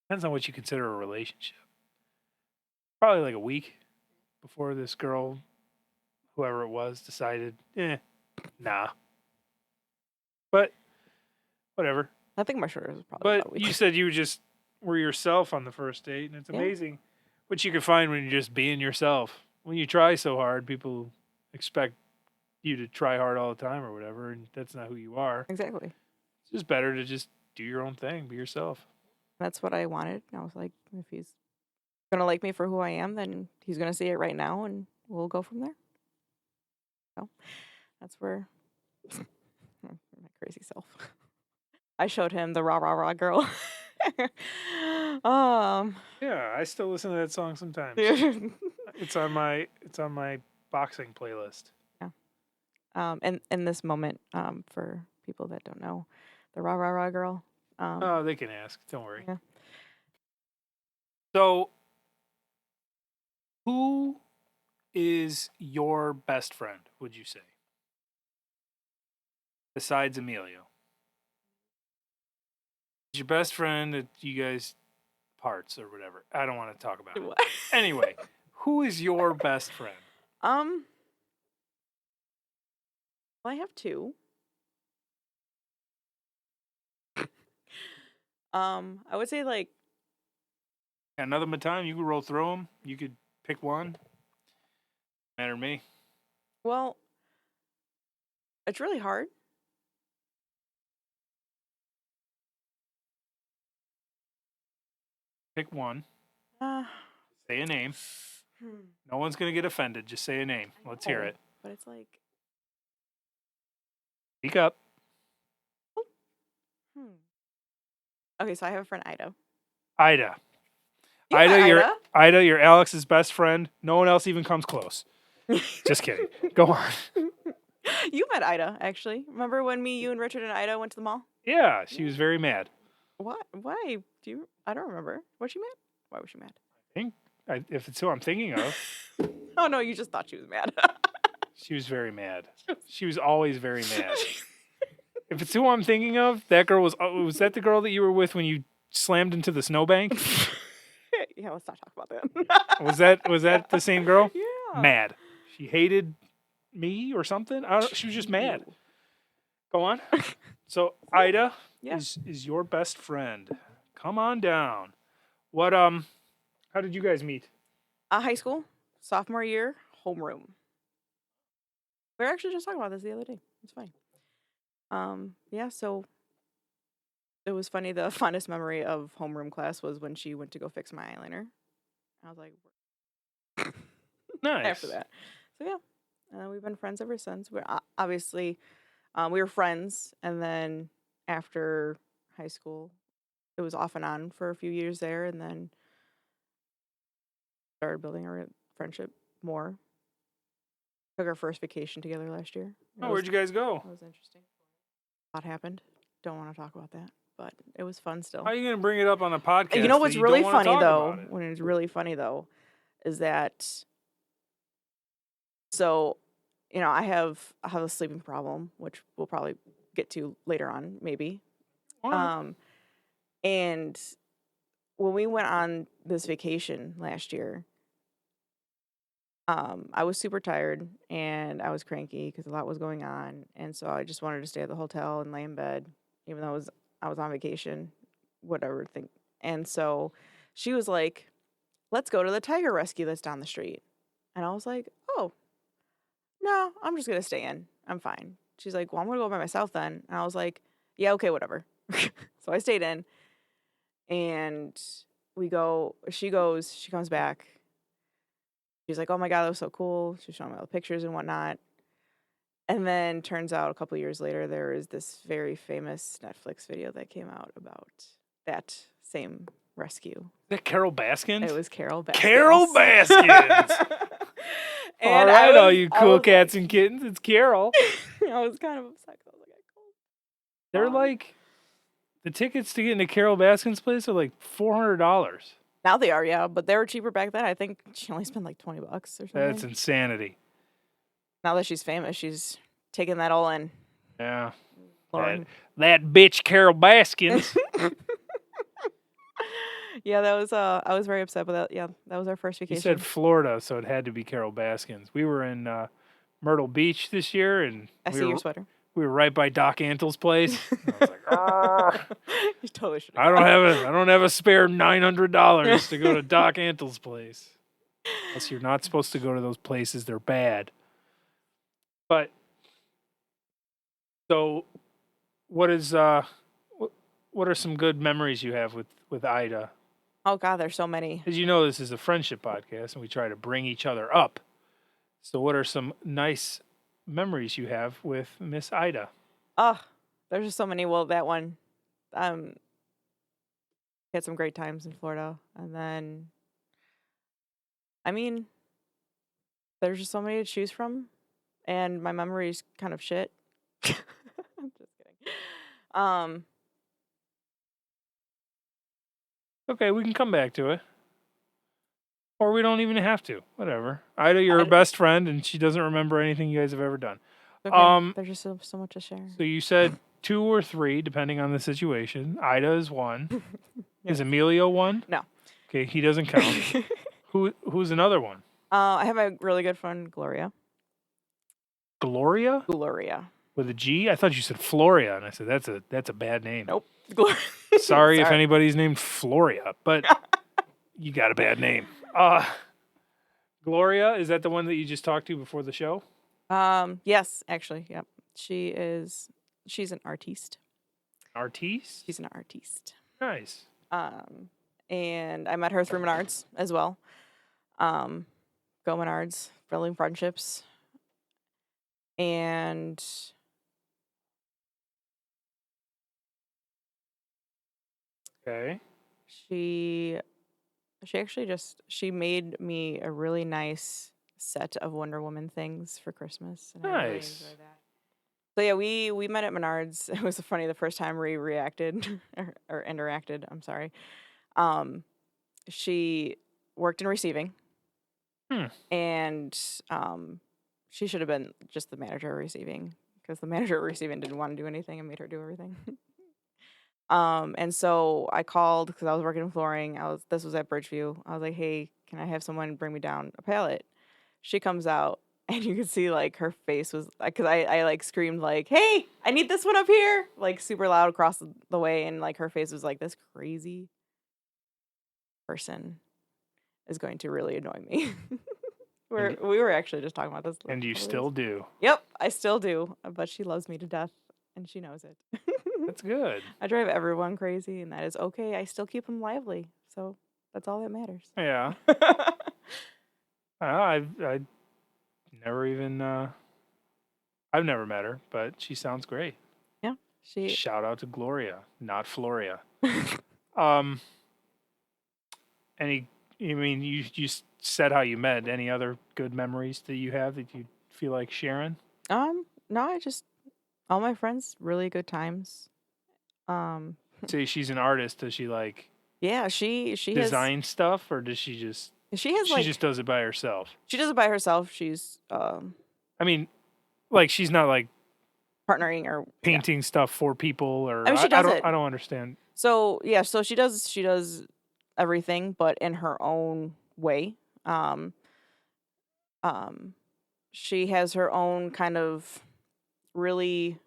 Speaker 1: depends on what you consider a relationship. Probably like a week before this girl, whoever it was, decided, nah. But whatever.
Speaker 2: I think my shortest was probably
Speaker 1: But
Speaker 2: about a week.
Speaker 1: you said you just were yourself on the first date, and it's amazing what you can find when you're just being yourself. When you try so hard, people expect you to try hard all the time or whatever, and that's not who you are.
Speaker 2: Exactly.
Speaker 1: It's just better to just do your own thing, be yourself.
Speaker 2: That's what I wanted. And I was like, if he's gonna like me for who I am, then he's gonna see it right now, and we'll go from there. So that's where my crazy self. I showed him the rah rah rah girl.
Speaker 1: Yeah, I still listen to that song sometimes. It's on my boxing playlist.
Speaker 2: And in this moment, for people that don't know, the rah rah rah girl.
Speaker 1: Oh, they can ask. Don't worry.
Speaker 2: Yeah.
Speaker 1: So, who is your best friend, would you say? Besides Emilio. Is your best friend that you guys parts or whatever? I don't want to talk about it.
Speaker 2: What?
Speaker 1: Anyway, who is your best friend?
Speaker 2: Well, I have two. I would say, like,
Speaker 1: Another time you could roll through them. You could pick one. Matter to me.
Speaker 2: well, it's really hard.
Speaker 1: Pick one.
Speaker 2: Uh,
Speaker 1: Say a name. No one's going to get offended. Just say a name. Let's hear it.
Speaker 2: But it's like...
Speaker 1: Speak up.
Speaker 2: Okay, so I have a friend, Ida.
Speaker 1: Ida.
Speaker 2: You met
Speaker 1: Ida, you're Alex's best friend. No one else even comes close. Just kidding. Go on.
Speaker 2: You met Ida, actually. Remember when me, you, and Richard and Ida went to the mall?
Speaker 1: Yeah, she was very mad.
Speaker 2: What? Why? I don't remember. Was she mad? Why was she mad?
Speaker 1: If it's who I'm thinking of.
Speaker 2: Oh, no, you just thought she was mad.
Speaker 1: She was very mad. She was always very mad. If it's who I'm thinking of, that girl was that the girl that you were with when you slammed into the snowbank?
Speaker 2: Yeah, let's not talk about that.
Speaker 1: Was that the same girl?
Speaker 2: Yeah.
Speaker 1: Mad. She hated me or something? She was just mad. Go on. So Ida is your best friend. Come on down. What how did you guys meet?
Speaker 2: High school, sophomore year, homeroom. We were actually just talking about this the other day. It's fine. Yeah, so it was funny. The fondest memory of homeroom class was when she went to go fix my eyeliner. I was like,
Speaker 1: Nice.
Speaker 2: after that. So yeah, we've been friends ever since. We're obviously, we were friends, and then after high school, it was off and on for a few years there, and then started building our friendship more. Took our first vacation together last year.
Speaker 1: Where'd you guys go?
Speaker 2: That was interesting. A lot happened. Don't want to talk about that, but it was fun still.
Speaker 1: How are you going to bring it up on a podcast?
Speaker 2: You know what's really funny though? When it's really funny though, is that so, I have a sleeping problem, which we'll probably get to later on, maybe.
Speaker 1: Right.
Speaker 2: And when we went on this vacation last year, I was super tired and I was cranky because a lot was going on, and so I just wanted to stay at the hotel and lay in bed, even though I was on vacation, whatever thing. And so she was like, "Let's go to the tiger rescue that's down the street," and I was like, "Oh, no, I'm just gonna stay in. I'm fine." She's like, "Well, I'm gonna go by myself then," and I was like, "Yeah, okay, whatever." So I stayed in, and we go. She goes. She comes back. She's like, "Oh my God, that was so cool." She's showing me all the pictures and whatnot. And then turns out a couple years later, there is this very famous Netflix video that came out about that same rescue.
Speaker 1: Is that Carol Baskins?
Speaker 2: It was Carol Baskins.
Speaker 1: Carol Baskins! All right, all you cool cats and kittens, it's Carol.
Speaker 2: I was kind of upset. I was like, cool.
Speaker 1: They're like, the tickets to get into Carol Baskins' place are like $400.
Speaker 2: Now they are, yeah, but they were cheaper back then. I think she only spent like $20 or something.
Speaker 1: That's insanity.
Speaker 2: Now that she's famous, she's taking that all in.
Speaker 1: Yeah. That bitch Carol Baskins.
Speaker 2: Yeah, that was I was very upset with that. Yeah, that was our first vacation.
Speaker 1: You said Florida, so it had to be Carol Baskins. We were in Myrtle Beach this year, and
Speaker 2: I see your sweater.
Speaker 1: We were right by Doc Antle's place. I was like,
Speaker 2: you totally should.
Speaker 1: I don't have a spare $900 to go to Doc Antle's place. Unless you're not supposed to go to those places, they're bad. But so, what are some good memories you have with Ida?
Speaker 2: Oh God, there's so many.
Speaker 1: As you know, this is a friendship podcast, and we try to bring each other up. So, what are some nice memories you have with Miss Ida?
Speaker 2: Oh, there's just so many. Well, that one, had some great times in Florida, and then, I mean, there's just so many to choose from, and my memory's kind of shit. I'm just kidding.
Speaker 1: Okay, we can come back to it. Or we don't even have to. Whatever. Ida, you're her best friend, and she doesn't remember anything you guys have ever done.
Speaker 2: Okay, there's just so much to share.
Speaker 1: So you said 2 or 3, depending on the situation. Ida is 1. Is Emilio 1?
Speaker 2: No.
Speaker 1: Okay, he doesn't count. Who's another one?
Speaker 2: I have a really good friend, Gloria.
Speaker 1: Gloria?
Speaker 2: Gloria.
Speaker 1: With a G? I thought you said Floria, and I said that's a bad name.
Speaker 2: Nope.
Speaker 1: Sorry if anybody's named Floria, but you got a bad name. Gloria, is that the one that you just talked to before the show?
Speaker 2: Yes, actually, yep. She's an artiste.
Speaker 1: Artiste?
Speaker 2: She's an artiste.
Speaker 1: Nice.
Speaker 2: and I met her through Menards as well. Go Menards, building friendships, and
Speaker 1: Okay.
Speaker 2: she actually she made me a really nice set of Wonder Woman things for Christmas, and I really
Speaker 1: Nice.
Speaker 2: enjoy that. So yeah, we met at Menards. It was funny the first time we reacted or interacted. I'm sorry. She worked in receiving,
Speaker 1: Hmm.
Speaker 2: and she should have been just the manager of receiving because the manager of receiving didn't want to do anything and made her do everything. And so I called because I was working in flooring. This was at Bridgeview. I was like, hey, can I have someone bring me down a pallet? She comes out and you can see like her face was because I like screamed like, hey, I need this one up here, like super loud across the way, and like her face was like, this crazy person is going to really annoy me. We were actually just talking about this.
Speaker 1: And you still do.
Speaker 2: Yep, I still do, but she loves me to death and she knows it.
Speaker 1: That's good.
Speaker 2: I drive everyone crazy, and that is okay. I still keep them lively, so that's all that matters.
Speaker 1: Yeah. I never even I've never met her, but she sounds great.
Speaker 2: Yeah, she.
Speaker 1: Shout out to Gloria, not Floria. Um, any? I mean, you said how you met. Any other good memories that you have that you feel like sharing?
Speaker 2: No, I just all my friends really good times.
Speaker 1: Say she's an artist. Does she like
Speaker 2: Yeah, she
Speaker 1: design stuff, or does she
Speaker 2: has like
Speaker 1: just does it by herself?
Speaker 2: she does it by herself. She's
Speaker 1: I mean, like she's not like
Speaker 2: partnering or
Speaker 1: painting stuff for people, or
Speaker 2: I mean she does it.
Speaker 1: I don't understand.
Speaker 2: So yeah, so she does everything, but in her own way. She has her own kind of really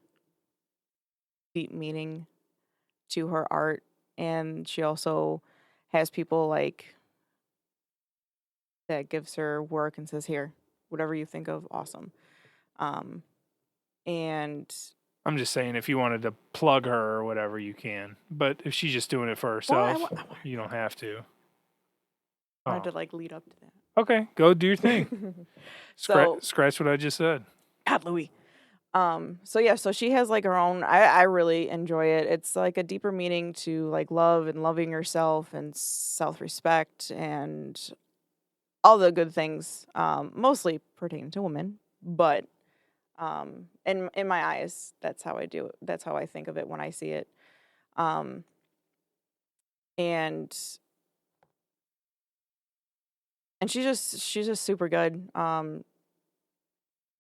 Speaker 2: deep meaning to her art, and she also has people like that gives her work and says, here, whatever you think of, awesome. And
Speaker 1: I'm just saying, if you wanted to plug her or whatever, you can. But if she's just doing it for herself, you don't have to.
Speaker 2: I wanted to like lead up to that.
Speaker 1: Okay, go do your thing. Scratch what I just said.
Speaker 2: God, Louis. So yeah, so she has like her own. I really enjoy it. It's like a deeper meaning to like love and loving yourself and self-respect and all the good things. Mostly pertaining to women, but in my eyes, that's how I do it. That's how I think of it when I see it. And she's just super good.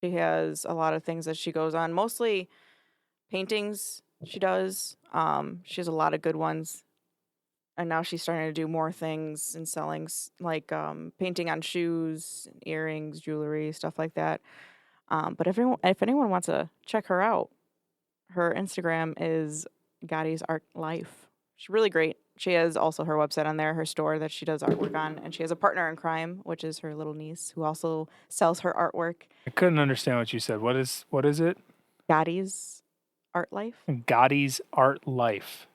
Speaker 2: She has a lot of things that she goes on, mostly paintings she does. She has a lot of good ones. And now she's starting to do more things and selling like painting on shoes, earrings, jewelry, stuff like that. But if anyone wants to check her out, her Instagram is Gotti's Art Life. She's really great. She has also her website on there, her store that she does artwork on, and she has a partner in crime, which is her little niece, who also sells her artwork.
Speaker 1: I couldn't understand what you said. What is it?
Speaker 2: Gotti's Art Life.
Speaker 1: Gotti's Art Life.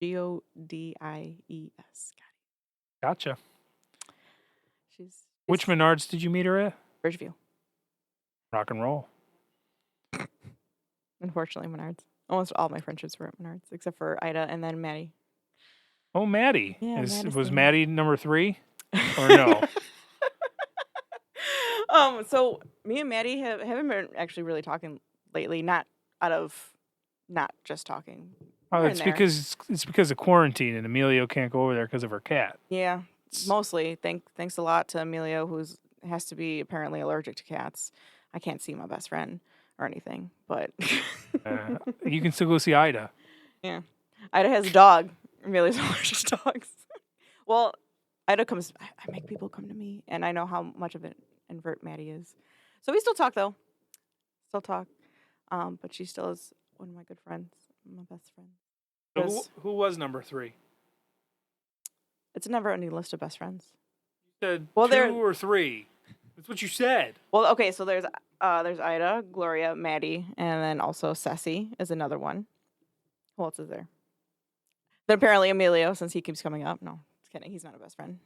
Speaker 2: Godies.
Speaker 1: Gotcha.
Speaker 2: Which
Speaker 1: Menards did you meet her at?
Speaker 2: Bridgeview.
Speaker 1: Rock and roll.
Speaker 2: Unfortunately, Menards. Almost all my friendships were at Menards, except for Ida and then Maddie.
Speaker 1: Oh, Maddie.
Speaker 2: Yeah,
Speaker 1: was Maddie number 3? Or no?
Speaker 2: So me and Maddie haven't been actually really talking lately. Not just talking.
Speaker 1: Oh, it's because of quarantine, and Emilio can't go over there because of her cat.
Speaker 2: Yeah, mostly. Thanks a lot to Emilio, has to be apparently allergic to cats. I can't see my best friend or anything, but
Speaker 1: you can still go see Ida.
Speaker 2: Yeah, Ida has a dog. Emilio's allergic to dogs. Well, Ida comes. I make people come to me, and I know how much of an invert Maddie is. So we still talk though. Still talk. But she still is one of my good friends, my best friend.
Speaker 1: So who was number 3?
Speaker 2: It's a never-ending list of best friends.
Speaker 1: You said 2 or 3. That's what you said.
Speaker 2: Well, okay, so there's Ida, Gloria, Maddie, and then also Ceci is another one. Who else is there? Then apparently Emilio, since he keeps coming up. No, just kidding. He's not a best friend.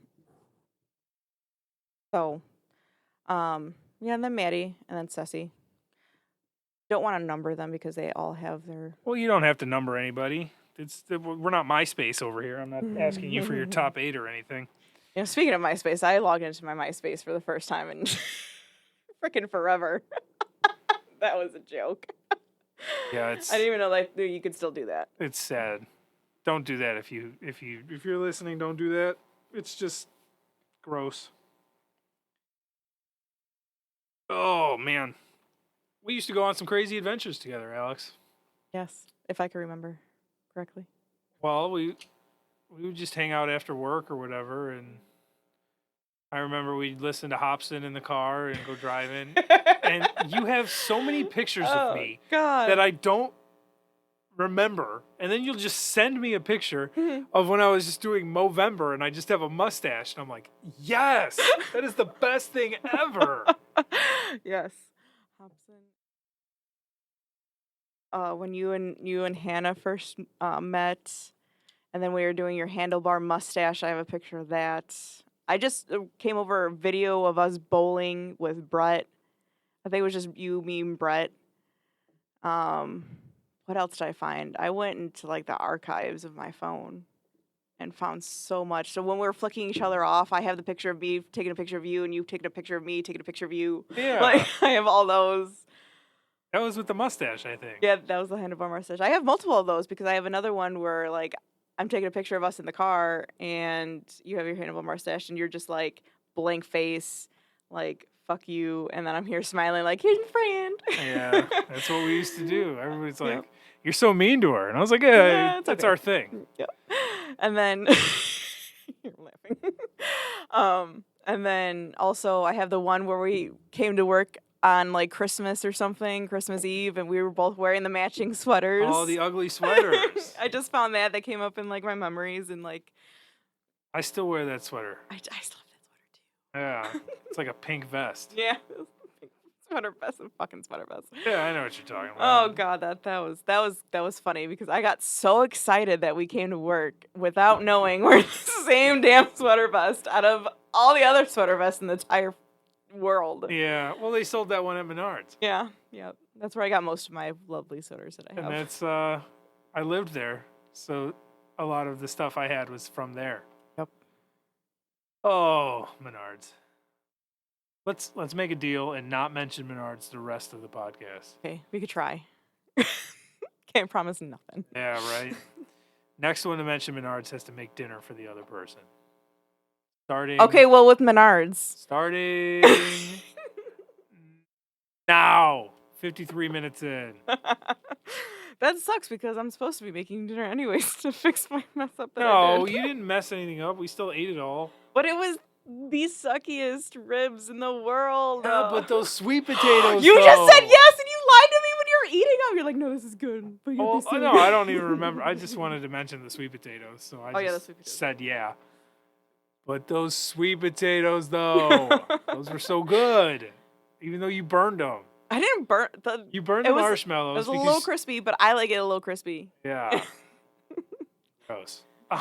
Speaker 2: So, yeah, and then Maddie, and then Ceci. Don't want to number them because they all have their.
Speaker 1: Well, you don't have to number anybody. We're not MySpace over here. I'm not asking you for your top 8 or anything.
Speaker 2: You know, speaking of MySpace, I logged into my MySpace for the first time in freaking forever. That was a joke.
Speaker 1: Yeah,
Speaker 2: I didn't even know that you could still do that.
Speaker 1: It's sad. Don't do that if you're listening. Don't do that. It's just gross. Oh man, we used to go on some crazy adventures together, Alex.
Speaker 2: Yes, if I can remember correctly.
Speaker 1: Well, we would just hang out after work or whatever, and I remember we'd listen to Hobson in the car and go driving. And you have so many pictures of me that I don't remember. And then you'll just send me a picture of when I was just doing Movember and I just have a mustache. And I'm like, yes, that is the best thing ever.
Speaker 2: Yes. Hobson. When you and Hannah first met, and then we were doing your handlebar mustache, I have a picture of that. I just came over a video of us bowling with Brett. I think it was just you, me, and Brett. What else did I find? I went into like the archives of my phone and found so much. So when we were flicking each other off, I have the picture of me taking a picture of you, and you taking a picture of me taking a picture of you.
Speaker 1: Yeah.
Speaker 2: Like I have all those.
Speaker 1: That was with the mustache, I think.
Speaker 2: Yeah, that was the handlebar mustache. I have multiple of those because I have another one where like I'm taking a picture of us in the car and you have your handlebar mustache and you're just like blank face, like fuck you, and then I'm here smiling like hidden friend.
Speaker 1: Yeah, that's what we used to do. Everybody's like, "You're so mean to her," and I was like, "Yeah, that's okay. Our thing."
Speaker 2: Yeah, and then you're laughing. And then also I have the one where we came to work on like Christmas or something, Christmas Eve, and we were both wearing the matching sweaters.
Speaker 1: Oh, the ugly sweaters.
Speaker 2: I just found that came up in like my memories and like.
Speaker 1: I still wear that sweater.
Speaker 2: I still have that sweater too.
Speaker 1: Yeah, it's like a pink vest.
Speaker 2: Yeah, sweater vest and fucking sweater vest.
Speaker 1: Yeah, I know what you're talking
Speaker 2: Oh
Speaker 1: about.
Speaker 2: god, that was funny because I got so excited that we came to work without knowing we're the same damn sweater vest out of all the other sweater vests in the entire world.
Speaker 1: Yeah, well, they sold that one at Menards.
Speaker 2: Yeah, that's where I got most of my lovely sweaters that I have.
Speaker 1: And that's I lived there, so a lot of the stuff I had was from there.
Speaker 2: Yep.
Speaker 1: Oh, Menards. Let's make a deal and not mention Menards the rest of the podcast.
Speaker 2: Okay, we could try. Can't promise nothing.
Speaker 1: Yeah, right. Next one to mention Menards has to make dinner for the other person. Starting.
Speaker 2: Okay, well with Menards.
Speaker 1: Starting now. 53 minutes in.
Speaker 2: That sucks because I'm supposed to be making dinner anyways to fix my mess up that I
Speaker 1: No,
Speaker 2: did.
Speaker 1: you didn't mess anything up. We still ate it all.
Speaker 2: But it was the suckiest ribs in the world.
Speaker 1: Yeah, but those sweet potatoes.
Speaker 2: You just said yes, and you lied to me when you were eating them. You're like, no, this is good. But
Speaker 1: Oh, no, I don't even remember. I just wanted to mention the sweet potatoes, so I just said yeah. But those sweet potatoes, though, those were so good. Even though you burned them.
Speaker 2: I didn't burn
Speaker 1: You burned the marshmallows.
Speaker 2: It was a little crispy, but I like it a little crispy.
Speaker 1: Yeah. Gross. Good.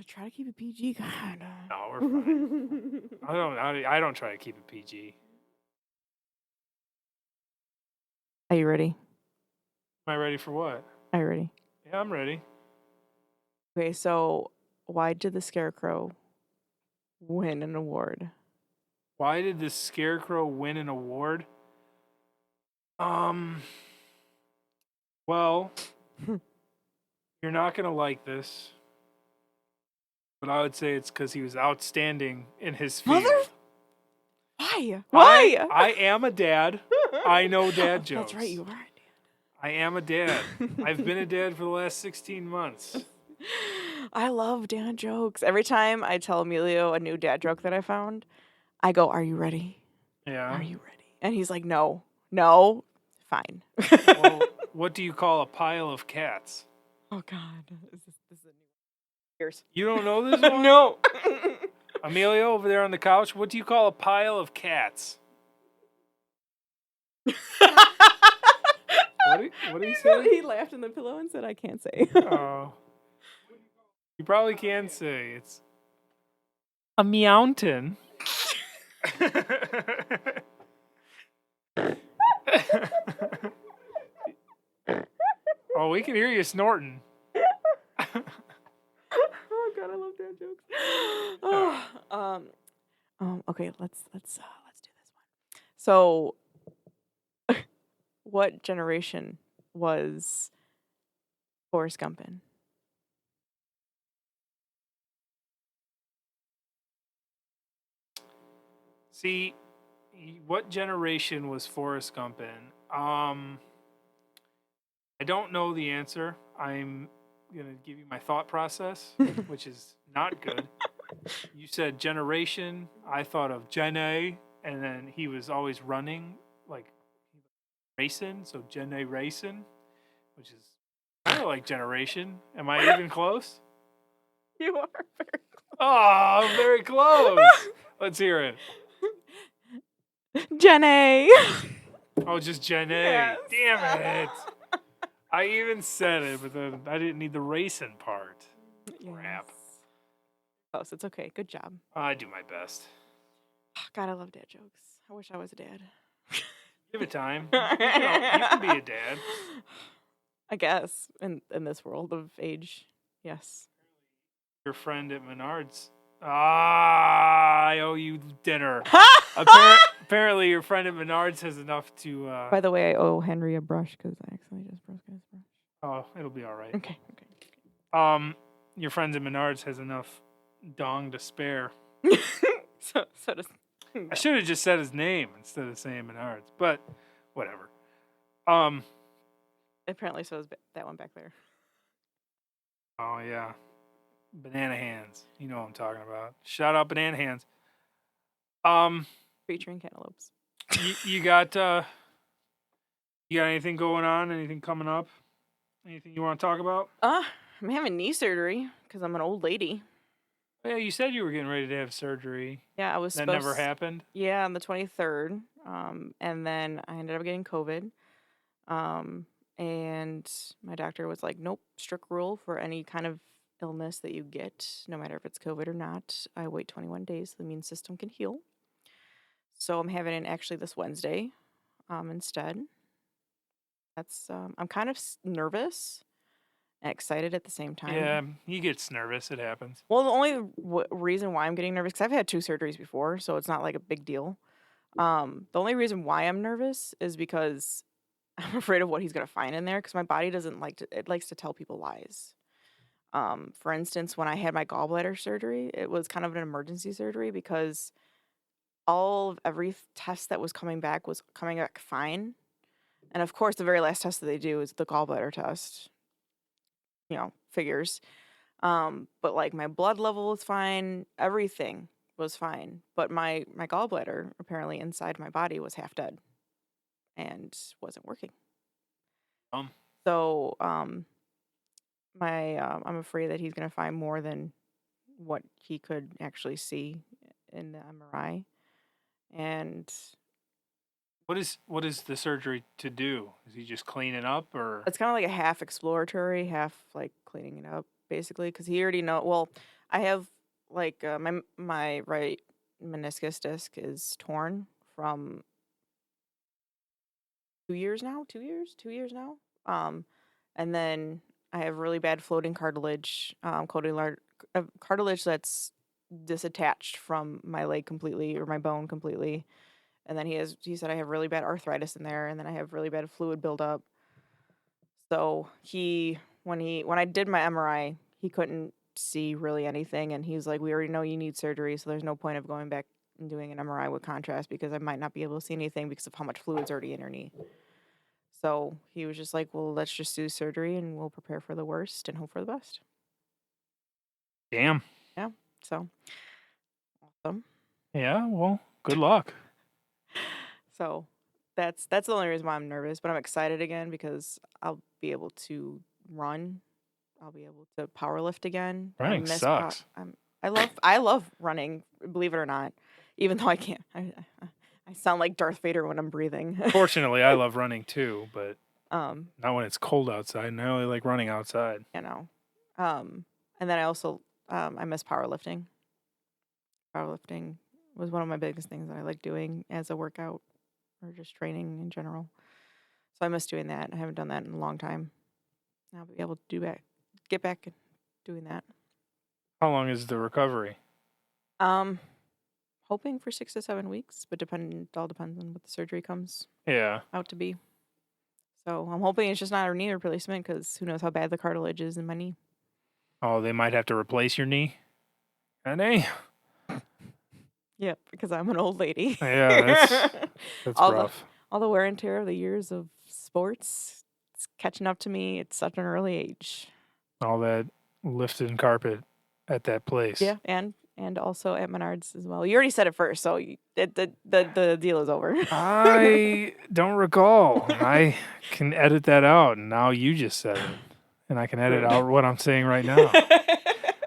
Speaker 2: Try to keep it PG, God.
Speaker 1: No, we're fine. I don't try to keep it PG.
Speaker 2: Are you ready?
Speaker 1: Am I ready for what?
Speaker 2: Are you ready?
Speaker 1: Yeah, I'm ready.
Speaker 2: Okay, so why did the Scarecrow win an award?
Speaker 1: Why did the Scarecrow win an award? Well, you're not going to like this, but I would say it's because he was outstanding in his field.
Speaker 2: Why? Why?
Speaker 1: I am a dad. I know dad jokes.
Speaker 2: That's right, you are a dad.
Speaker 1: I am a dad. I've been a dad for the last 16 months.
Speaker 2: I love dad jokes. Every time I tell Emilio a new dad joke that I found, I go, "Are you ready?
Speaker 1: Yeah.
Speaker 2: Are you ready?" And he's like, "No, fine."
Speaker 1: Well, what do you call a pile of cats?
Speaker 2: Oh God, this is a new. Years.
Speaker 1: You don't know this one?
Speaker 2: No.
Speaker 1: Amelia over there on the couch, what do you call a pile of cats? What do you say?
Speaker 2: He laughed in the pillow and said, "I can't say."
Speaker 1: Oh. You probably can say it's a meountain. Oh, we can hear you snorting.
Speaker 2: Oh God, I love dad jokes. Oh, okay, let's do this one. So, what generation was Forrest Gump in?
Speaker 1: See, what generation was Forrest Gump in? I don't know the answer. I'm going to give you my thought process, which is not good. You said generation. I thought of Jenny, and then he was always running, like racing. So Jenny racing, which is kind of like generation. Am I even close?
Speaker 2: You are very
Speaker 1: Oh, I'm very close. Let's hear it.
Speaker 2: Jenny.
Speaker 1: Oh, just Jenny.
Speaker 2: Yes.
Speaker 1: Damn it. I even said it, but then I didn't need the racing part. Crap.
Speaker 2: Close. It's okay. Good job.
Speaker 1: I do my best.
Speaker 2: God, I love dad jokes. I wish I was a dad.
Speaker 1: Give it time. You can be a dad.
Speaker 2: I guess in this world of age, yes.
Speaker 1: Your friend at Menards. I owe you dinner. Apparently, your friend at Menards has enough to.
Speaker 2: By the way, I owe Henry a brush because I accidentally just broke his brush.
Speaker 1: Oh, it'll be all right.
Speaker 2: Okay.
Speaker 1: Your friend at Menards has enough dong to spare.
Speaker 2: so does.
Speaker 1: I should have just said his name instead of saying Menards, but whatever.
Speaker 2: Apparently, so is that one back there.
Speaker 1: Oh yeah, Banana Hands. You know what I'm talking about. Shout out Banana Hands.
Speaker 2: Featuring cantaloupes.
Speaker 1: You got anything going on? Anything coming up? Anything you want to talk about?
Speaker 2: I'm having knee surgery because I'm an old lady.
Speaker 1: Yeah, you said you were getting ready to have surgery.
Speaker 2: Yeah, I was.
Speaker 1: That never happened.
Speaker 2: Yeah, on the 23rd. And then I ended up getting COVID. And my doctor was like, "Nope, strict rule for any kind of illness that you get, no matter if it's COVID or not. I wait 21 days so the immune system can heal." So I'm having it actually this Wednesday, instead. That's I'm kind of nervous and excited at the same time.
Speaker 1: Yeah, he gets nervous. It happens.
Speaker 2: Well, the only reason why I'm getting nervous, because I've had 2 surgeries before, so it's not like a big deal. The only reason why I'm nervous is because I'm afraid of what he's gonna find in there. Because my body doesn't like to. It likes to tell people lies. For instance, when I had my gallbladder surgery, it was kind of an emergency surgery because every test that was coming back fine. And of course, the very last test that they do is the gallbladder test. Figures. But like my blood level was fine, everything was fine. But my gallbladder apparently inside my body was half dead and wasn't working. So I'm afraid that he's gonna find more than what he could actually see in the MRI. And
Speaker 1: What is the surgery to do? Is he just cleaning up, or
Speaker 2: it's kind of like a half exploratory, half like cleaning it up, basically, because he already know. Well, I have like my right meniscus disc is torn from 2 years now. 2 years now. And then I have really bad floating cartilage, cartilage that's disattached from my leg completely or my bone completely. And then he said I have really bad arthritis in there, and then I have really bad fluid buildup. So when I did my MRI, he couldn't see really anything, and he was like, "We already know you need surgery, so there's no point of going back and doing an MRI with contrast because I might not be able to see anything because of how much fluid's already in your knee." So he was just like, "Well, let's just do surgery and we'll prepare for the worst and hope for the best."
Speaker 1: damn?
Speaker 2: Yeah. So awesome.
Speaker 1: Yeah. Well, good luck.
Speaker 2: So that's the only reason why I'm nervous, but I'm excited again because I'll be able to run. I'll be able to power lift again.
Speaker 1: Running sucks.
Speaker 2: I love running, believe it or not, even though I can't. I sound like Darth Vader when I'm breathing.
Speaker 1: Fortunately, I love running too, but
Speaker 2: um,
Speaker 1: not when it's cold outside. And I only like running outside.
Speaker 2: you know. And then I also I miss powerlifting. Powerlifting was one of my biggest things that I like doing as a workout or just training in general. So I miss doing that. I haven't done that in a long time. I'll be able to get back doing that.
Speaker 1: How long is the recovery?
Speaker 2: Um, Hoping for 6 to 7 weeks, but all depends on what the surgery comes
Speaker 1: Yeah.
Speaker 2: out to be. So I'm hoping it's just not a knee replacement because who knows how bad the cartilage is in my knee.
Speaker 1: Oh, they might have to replace your knee. And
Speaker 2: Yep, because I'm an old lady.
Speaker 1: yeah, that's
Speaker 2: all the
Speaker 1: rough.
Speaker 2: all the wear and tear of the years of sports, it's catching up to me at such an early age.
Speaker 1: All that lifted carpet at that place.
Speaker 2: Yeah, and also at Menards as well. You already said it first, so the deal is over.
Speaker 1: I don't recall. I can edit that out, and now you just said it. And I can edit
Speaker 2: Rude.
Speaker 1: out what I'm saying right now.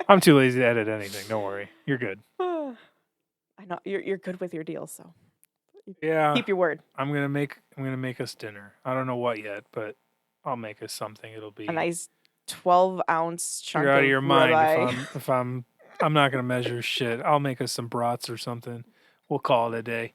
Speaker 1: I'm too lazy to edit anything. Don't worry. You're good.
Speaker 2: I know you're good with your deals, so
Speaker 1: Yeah.
Speaker 2: keep your word.
Speaker 1: I'm gonna make us dinner. I don't know what yet, but I'll make us something. It'll be
Speaker 2: A nice 12-ounce chunk
Speaker 1: you're out
Speaker 2: of
Speaker 1: of your mind
Speaker 2: ribeye.
Speaker 1: if I'm not gonna measure shit. I'll make us some brats or something. We'll call it a day.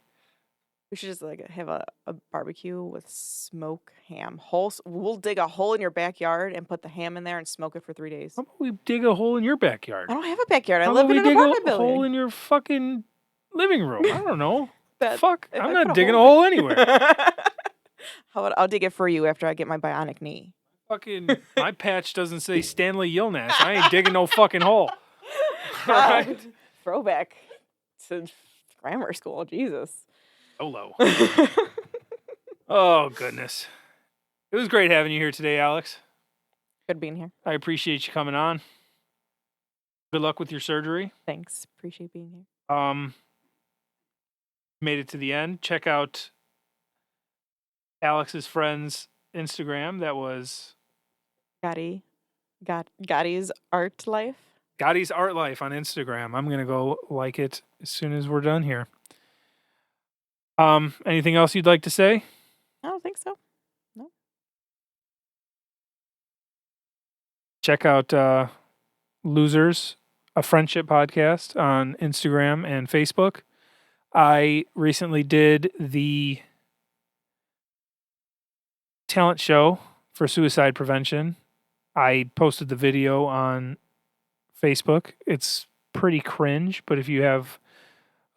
Speaker 2: We should just like have a barbecue with smoke ham. We'll dig a hole in your backyard and put the ham in there and smoke it for 3 days.
Speaker 1: How about we dig a hole in your backyard?
Speaker 2: I don't have a backyard. I
Speaker 1: How
Speaker 2: live
Speaker 1: about
Speaker 2: in
Speaker 1: we
Speaker 2: an
Speaker 1: dig
Speaker 2: apartment
Speaker 1: a hole
Speaker 2: building.
Speaker 1: in your fucking living room? I don't know. Fuck.
Speaker 2: If
Speaker 1: I'm
Speaker 2: I
Speaker 1: not
Speaker 2: put
Speaker 1: digging a hole anywhere.
Speaker 2: How about I'll dig it for you after I get my bionic knee.
Speaker 1: Fucking my patch doesn't say Stanley Yilnash. I ain't digging no fucking hole. All
Speaker 2: God,
Speaker 1: right.
Speaker 2: throwback to grammar school. Jesus.
Speaker 1: Solo. Oh goodness. It was great having you here today, Alex.
Speaker 2: Good being here.
Speaker 1: I appreciate you coming on. Good luck with your surgery.
Speaker 2: Thanks. Appreciate being here.
Speaker 1: Made it to the end. Check out Alex's friend's Instagram. That was
Speaker 2: Gotti's Art Life.
Speaker 1: Gotti's Art Life on Instagram. I'm gonna go like it as soon as we're done here. Anything else you'd like to say?
Speaker 2: I don't think so. No.
Speaker 1: Check out Lousers, a friendship podcast on Instagram and Facebook. I recently did the talent show for suicide prevention. I posted the video on Facebook. It's pretty cringe, but if you have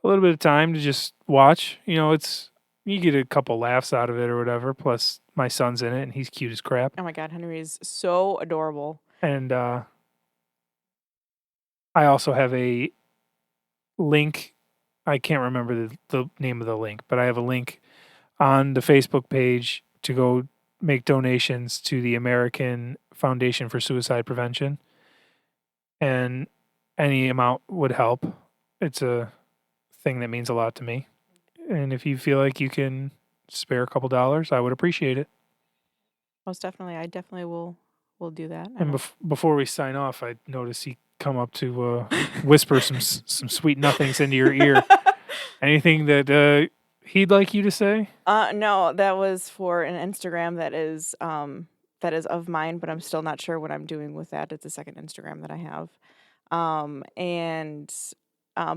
Speaker 1: a little bit of time to just watch, you get a couple laughs out of it or whatever. Plus, my son's in it and he's cute as crap.
Speaker 2: Oh my God, Henry is so adorable.
Speaker 1: And I also have a link. I can't remember the name of the link, but I have a link on the Facebook page to go make donations to the American Foundation for Suicide Prevention. And any amount would help. It's a thing that means a lot to me. And if you feel like you can spare a couple dollars, I would appreciate it.
Speaker 2: Most definitely. I definitely will do that.
Speaker 1: And before we sign off, I noticed he come up to whisper some sweet nothings into your ear. Anything that he'd like you to say?
Speaker 2: No, that was for an Instagram that is of mine, but I'm still not sure what I'm doing with that. It's the second Instagram that I have.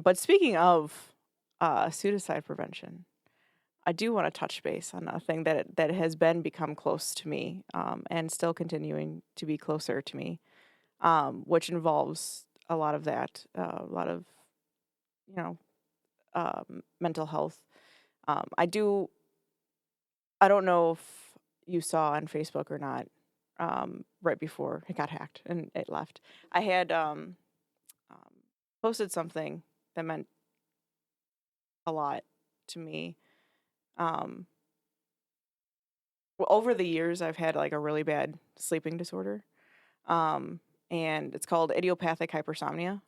Speaker 2: But speaking of suicide prevention, I do want to touch base on a thing that has become close to me, and still continuing to be closer to me, which involves a lot of that, a lot of, mental health. I don't know if you saw on Facebook or not, right before it got hacked and it left. I had posted something that meant a lot to me. Well, over the years, I've had like a really bad sleeping disorder, and it's called idiopathic hypersomnia.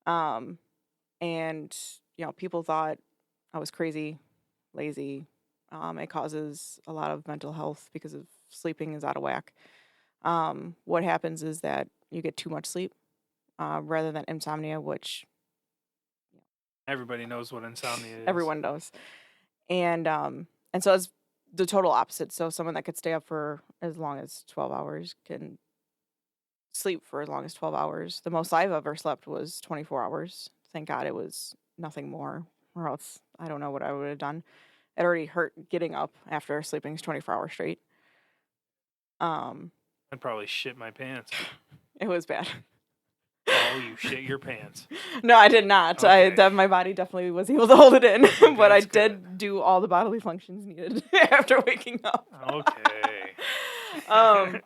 Speaker 2: And people thought I was crazy, lazy. It causes a lot of mental health because of sleeping is out of whack. What happens is that you get too much sleep rather than insomnia, which
Speaker 1: Everybody knows what insomnia is.
Speaker 2: everyone knows. And so it's the total opposite. So someone that could stay up for as long as 12 hours can sleep for as long as 12 hours. The most I've ever slept was 24 hours. Thank God it was nothing more, or else I don't know what I would have done. It already hurt getting up after sleeping 24 hours straight.
Speaker 1: I'd probably shit my pants.
Speaker 2: It was bad.
Speaker 1: Oh, you shit your pants.
Speaker 2: No, I did not.
Speaker 1: Okay.
Speaker 2: My body definitely was able to hold it in, but I
Speaker 1: That's
Speaker 2: did
Speaker 1: good.
Speaker 2: do all the bodily functions needed after waking up.
Speaker 1: Okay.
Speaker 2: um,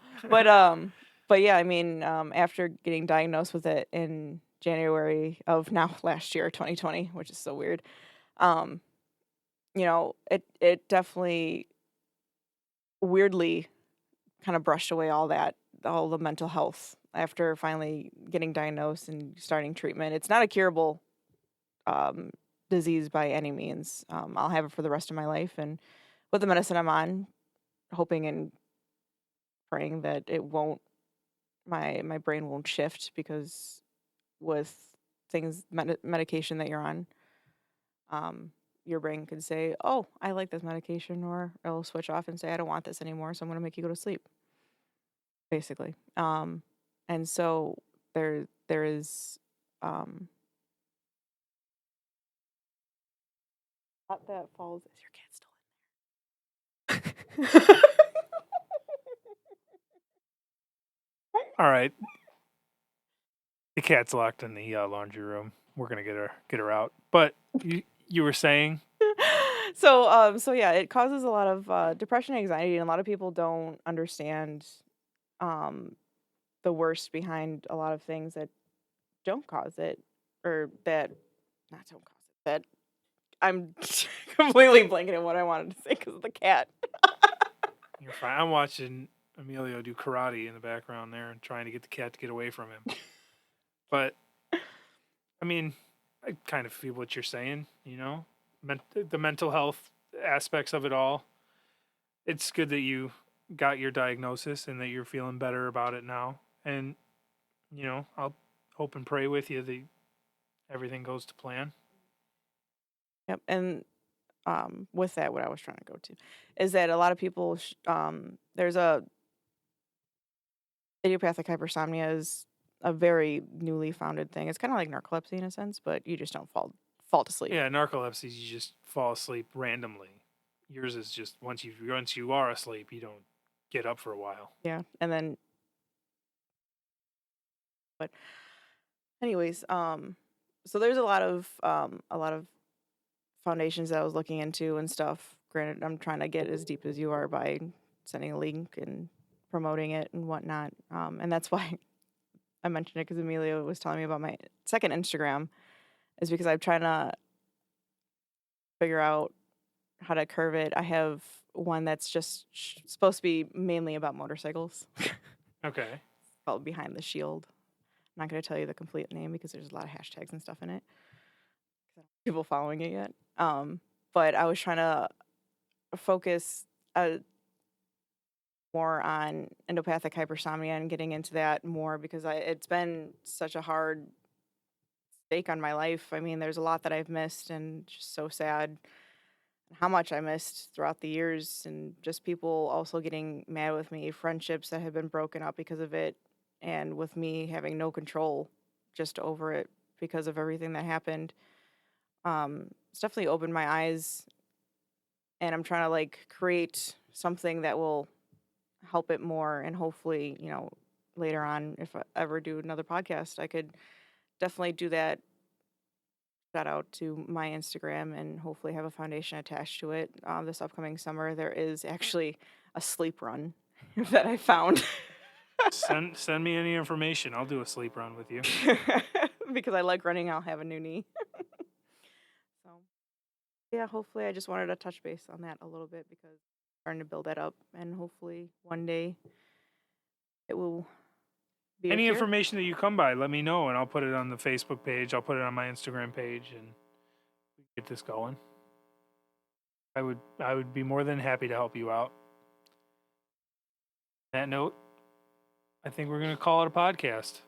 Speaker 2: but yeah, I mean, after getting diagnosed with it in January of last year, 2020, which is so weird. It definitely weirdly kind of brushed away all the mental health after finally getting diagnosed and starting treatment. It's not a curable disease by any means. I'll have it for the rest of my life, and with the medicine I'm on, hoping and praying that it won't, my brain won't shift, because with medication that you're on, your brain could say, "Oh, I like this medication," or it'll switch off and say, "I don't want this anymore, so I'm going to make you go to sleep." Basically, and so there is pot that falls. Is your cat still in?
Speaker 1: All right. The cat's locked in the laundry room. We're gonna get her out. But you were saying?
Speaker 2: So yeah, it causes a lot of depression, anxiety, and a lot of people don't understand um, the worst behind a lot of things that don't cause it, or that not don't cause it. That I'm completely blanking on what I wanted to say because of the cat.
Speaker 1: You're fine. I'm watching Emilio do karate in the background there and trying to get the cat to get away from him. But I mean, I kind of feel what you're saying. The mental health aspects of it all. It's good that you got your diagnosis and that you're feeling better about it now. And I'll hope and pray with you that everything goes to plan.
Speaker 2: Yep, and with that, what I was trying to go to is that a lot of people, there's a idiopathic hypersomnia is a very newly founded thing. It's kind of like narcolepsy in a sense, but you just don't fall to sleep.
Speaker 1: Yeah, narcolepsy, you just fall asleep randomly. Yours is just once you are asleep, you don't get up for a while.
Speaker 2: Yeah, and then, but anyways, so there's a lot of foundations that I was looking into and stuff. Granted, I'm trying to get as deep as you are by sending a link and promoting it and whatnot. And that's why I mentioned it, because Emilio was telling me about my second Instagram, is because I'm trying to figure out how to curve it. I have one that's just supposed to be mainly about motorcycles.
Speaker 1: Okay.
Speaker 2: Called Behind the Shield. I'm not going to tell you the complete name because there's a lot of hashtags and stuff in it. People following it yet. But I was trying to focus more on endopathic hypersomnia and getting into that more, because it's been such a hard stake on my life. I mean, there's a lot that I've missed, and just so sad how much I missed throughout the years, and just people also getting mad with me, friendships that have been broken up because of it, and with me having no control just over it because of everything that happened. It's definitely opened my eyes, and I'm trying to create something that will help it more, and hopefully, later on, if I ever do another podcast, I could definitely do that. Shout out to my Instagram, and hopefully have a foundation attached to it. This upcoming summer, there is actually a sleep run that I found.
Speaker 1: Send me any information. I'll do a sleep run with you.
Speaker 2: Because I like running, I'll have a new knee. So, yeah, hopefully I just wanted to touch base on that a little bit, because I'm starting to build that up, and hopefully one day it will be a
Speaker 1: Any
Speaker 2: cure.
Speaker 1: information that you come by, let me know, and I'll put it on the Facebook page. I'll put it on my Instagram page, and get this going. I would be more than happy to help you out. On that note, I think we're gonna call it a podcast.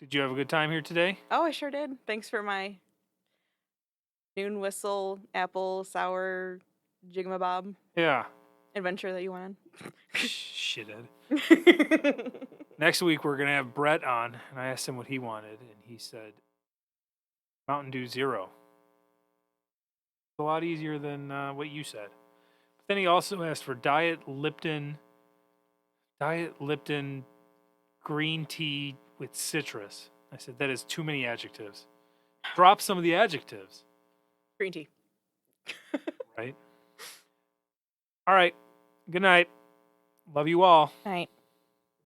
Speaker 1: Did you have a good time here today?
Speaker 2: Oh, I sure did. Thanks for my noon whistle, apple, sour, jigamabob
Speaker 1: Yeah.
Speaker 2: adventure that you went
Speaker 1: Shithead.
Speaker 2: on.
Speaker 1: Next week we're gonna have Brett on, and I asked him what he wanted, and he said Mountain Dew Zero. It's a lot easier than what you said. But then he also asked for Diet Lipton green tea with citrus. I said that is too many adjectives. Drop some of the adjectives,
Speaker 2: Green tea.
Speaker 1: right? All right. Good night. Love you all.
Speaker 2: All right.